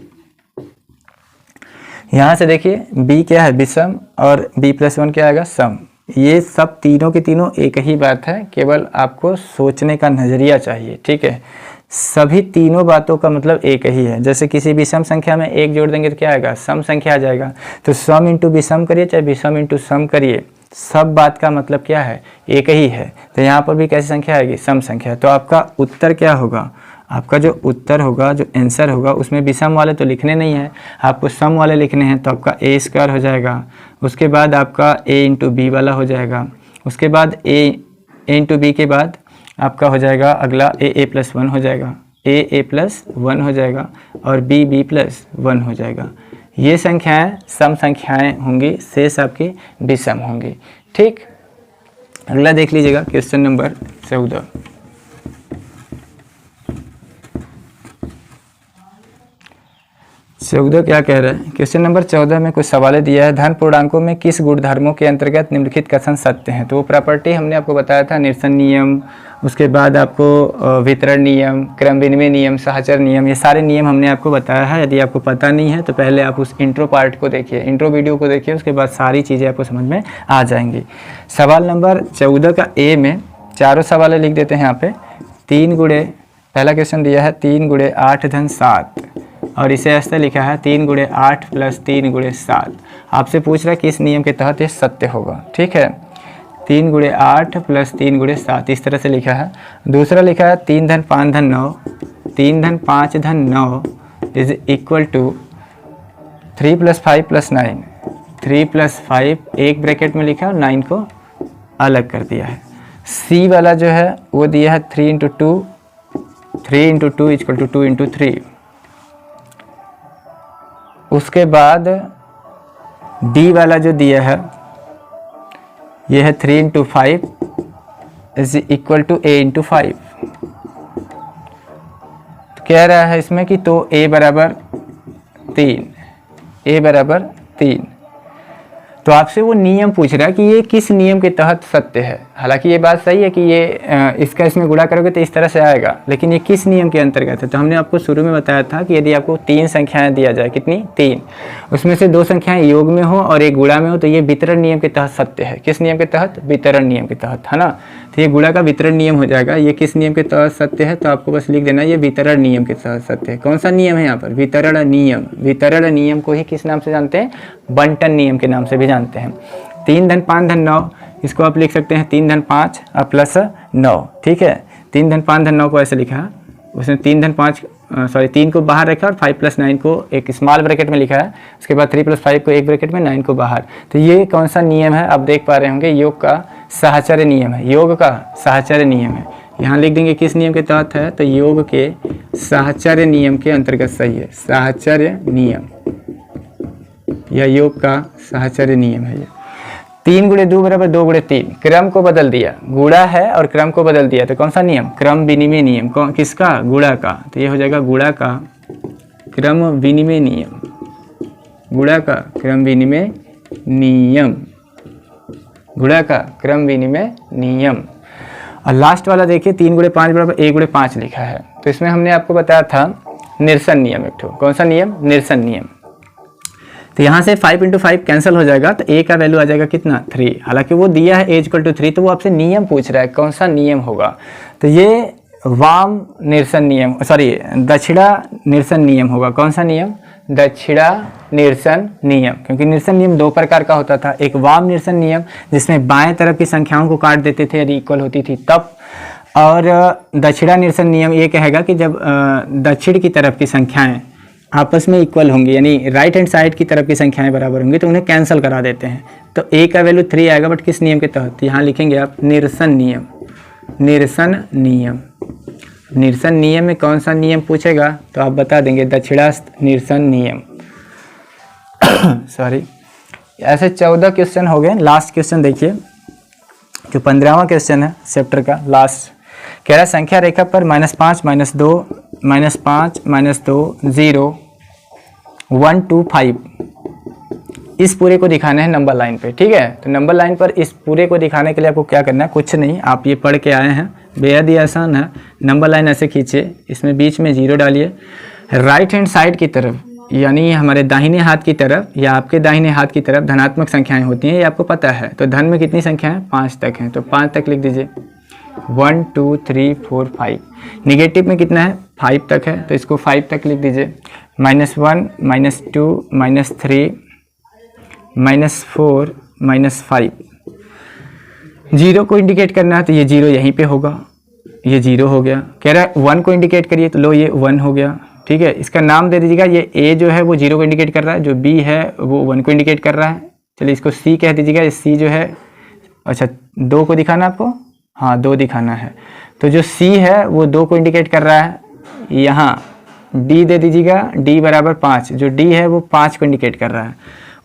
यहाँ से देखिए b क्या है, विषम, और b+1 क्या आएगा, सम। ये सब तीनों की तीनों एक ही बात है, केवल आपको सोचने का नज़रिया चाहिए, ठीक है। सभी तीनों बातों का मतलब एक ही है। जैसे किसी विषम संख्या में 1 जोड़ देंगे तो क्या आएगा, सम संख्या आ जाएगा। तो सम इंटू विषम करिए चाहे विषम इंटू सम करिए, सब बात का मतलब क्या है, एक ही है। तो यहाँ पर भी कैसी संख्या आएगी, सम संख्या। तो आपका उत्तर क्या होगा, आपका जो उत्तर होगा, जो आंसर होगा, उसमें विषम वाले तो लिखने नहीं है, आपको सम वाले लिखने हैं। तो आपका a² हो जाएगा, उसके बाद आपका a इंटू बी वाला हो जाएगा, उसके बाद a इंटू बी के बाद आपका हो जाएगा अगला a+1 हो जाएगा, a+1 हो जाएगा, और b+1 हो जाएगा। ये संख्याएं सम संख्याएं होंगी, शेष आपकी विषम होंगी, ठीक। अगला देख लीजिएगा क्वेश्चन नंबर 14। क्या कह रहा है, क्वेश्चन नंबर 14 में कुछ सवालें दिया है। धन पूर्णांकों में किस गुणधर्मों के अंतर्गत निम्नलिखित कथन सत्य हैं। तो वो प्रॉपर्टी हमने आपको बताया था, निरसन नियम, उसके बाद आपको वितरण नियम, क्रम विनिमय नियम, सहचर नियम, ये सारे नियम हमने आपको बताया है। यदि आपको पता नहीं है तो पहले आप उस इंट्रो पार्ट को देखिए, इंट्रो वीडियो को देखिए, उसके बाद सारी चीज़ें आपको समझ में आ जाएंगी। सवाल नंबर 14 का ए में चारों सवालें लिख देते हैं यहाँ पे। 3 गुणे, पहला क्वेश्चन दिया है 3 गुणे 8 धन 7, और इसे ऐसे लिखा है 3 गुणे 8 प्लस 3 गुणे 7। आपसे पूछ रहा है किस नियम के तहत ये सत्य होगा, ठीक है। 3 गुणे 8 प्लस 3 गुणे 7 इस तरह से लिखा है। दूसरा लिखा है 3 धन 5 धन 9, 3 धन 5 धन 9 is equal to 3 plus 5 plus 9। 3 plus 5 एक ब्रैकेट में लिखा है और 9 को अलग कर दिया है। सी वाला जो है वो दिया है 3 into 2, 3 into 2 equal to 2 into 3। उसके बाद डी वाला जो दिया है ये है 3 into 5 is equal to a into 5। तो कह रहा है इसमें कि तो a बराबर 3, a बराबर 3। तो आपसे वो नियम पूछ रहा है कि ये किस नियम के तहत सत्य है। हालांकि ये बात सही है कि ये इसका इसमें गुणा करोगे तो इस तरह से आएगा, लेकिन ये किस नियम के अंतर्गत है। तो हमने आपको शुरू में बताया था कि यदि आपको 3 संख्याएं दिया जाए, कितनी, 3, उसमें से 2 संख्याएं योग में हो और एक गुणा में हो, तो ये वितरण नियम के तहत सत्य है। किस नियम के तहत, वितरण नियम के तहत, है ना। तो ये गुणा का वितरण नियम हो जाएगा। ये किस नियम के तहत सत्य है, तो आपको बस लिख देना ये वितरण नियम के तहत सत्य है। कौन सा नियम है यहाँ पर, वितरण नियम। वितरण नियम को ही किस नाम से जानते हैं, बंटन नियम के नाम से भी जानते हैं। 3 धन 5 धन 9, इसको आप लिख सकते हैं 3 धन 5 और प्लस 9, ठीक है। 3 धन 5 धन 9 को ऐसे लिखा है, उसने 3 धन 5 3 को बाहर रखा और 5 प्लस 9 को एक स्मॉल ब्रैकेट में लिखा है। उसके बाद 3 प्लस 5 को एक ब्रैकेट में, 9 को बाहर। तो ये कौन सा नियम है, आप देख पा रहे होंगे, योग का सहचर्य नियम है। योग का सहचर्य नियम है, यहाँ लिख देंगे किस नियम के तहत है, तो योग के सहचर्य नियम के अंतर्गत सही है। सहचर्य नियम या योग का सहचर्य नियम है ये। 3 गुणे 2 बराबर 2 गुणे 3, क्रम को बदल दिया, गुणा है और क्रम को बदल दिया। तो कौन सा नियम, क्रम विनिमय नियम। कौन, किसका, गुणा का। तो ये हो जाएगा गुणा का क्रम विनिमय नियम, गुणा का क्रम विनिमय नियम, गुणा का क्रम विनिमय नियम। और लास्ट वाला देखिए 3 गुणे 5 बराबर 1 गुणे 5 लिखा है। तो इसमें हमने आपको बताया था निरसन नियम एक ठो। कौन सा नियम, निरसन नियम। तो यहाँ से 5 इंटू 5 कैंसिल हो जाएगा, तो a का वैल्यू आ जाएगा कितना, 3। हालांकि वो दिया है a इक्वल टू 3, तो वो आपसे नियम पूछ रहा है कौन सा नियम होगा। तो ये वाम निरसन नियम, सॉरी दक्षिणा निरसन नियम होगा। कौन सा नियम, दक्षिणा निरसन नियम। क्योंकि निरसन नियम 2 प्रकार का होता था, एक वाम निरसन नियम जिसमें बाएं तरफ की संख्याओं को काट देते थे यदि इक्वल होती थी तब, और दक्षिणा निरसन नियम ये कहेगा कि जब दक्षिण की तरफ की संख्याएं आपस में इक्वल होंगी, यानी राइट हैंड साइड की तरफ की संख्याएं बराबर होंगी, तो उन्हें कैंसिल करा देते हैं। तो a का वैल्यू 3 आएगा, बट किस नियम के तहत, यहाँ लिखेंगे आप निरसन नियम। निरसन नियम, निरसन नियम में कौन सा नियम पूछेगा तो आप बता देंगे दक्षिणास्थ निरसन नियम। सॉरी, ऐसे 14 क्वेश्चन हो गए। लास्ट क्वेश्चन देखिए, जो 15वां क्वेश्चन है चैप्टर का लास्ट, कह रहा है संख्या रेखा पर -5 -2 -5 -2 0 1 2 5 इस पूरे को दिखाना है नंबर लाइन पे, ठीक है। तो नंबर लाइन पर इस पूरे को दिखाने के लिए आपको क्या करना है, कुछ नहीं, आप ये पढ़ के आए हैं, बेहद ही आसान है। नंबर लाइन ऐसे खींचे, इसमें बीच में 0 डालिए। राइट हैंड साइड की तरफ यानी हमारे दाहिने हाथ की तरफ या आपके दाहिने हाथ की तरफ धनात्मक संख्याएं होती हैं, ये आपको पता है। तो धन में कितनी संख्या है? 5 तक हैं, तो 5 तक लिख दीजिए। 1 2 3 4 5। निगेटिव में कितना है? 5 तक है, तो इसको 5 तक लिख दीजिए। -1 -2 -3 -4 -5। 0 को इंडिकेट करना है तो ये 0 यहीं पे होगा, ये 0 हो गया। कह रहा है 1 को इंडिकेट करिए, तो लो ये 1 हो गया। ठीक है, इसका नाम दे दीजिएगा। ये A जो है वो 0 को इंडिकेट कर रहा है, जो B है वो 1 को इंडिकेट कर रहा है। चलिए इसको C कह दीजिएगा। ये C जो है, अच्छा 2 को दिखाना आपको, हाँ 2 दिखाना है। तो जो C है वो 2 को इंडिकेट कर रहा है। यहाँ D दे दीजिएगा, D बराबर 5, जो D है वो 5 को इंडिकेट कर रहा है।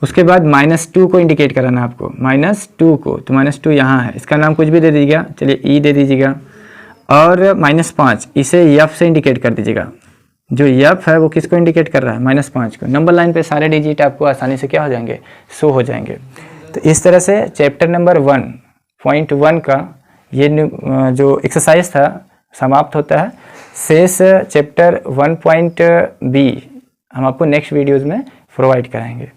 उसके बाद -2 को इंडिकेट कराना आपको, -2 को, तो -2 यहाँ है, इसका नाम कुछ भी दे दीजिएगा। चलिए E दे दीजिएगा। और -5 इसे F से इंडिकेट कर दीजिएगा। जो F है वो किसको इंडिकेट कर रहा है? -5 को। नंबर लाइन पे सारे डिजिट आपको आसानी से क्या हो जाएंगे? शो हो जाएंगे। तो इस तरह से चैप्टर नंबर 1.1 का ये जो एक्सरसाइज था समाप्त होता है। शेष चैप्टर 1.B हम आपको नेक्स्ट वीडियोज़ में प्रोवाइड कराएंगे।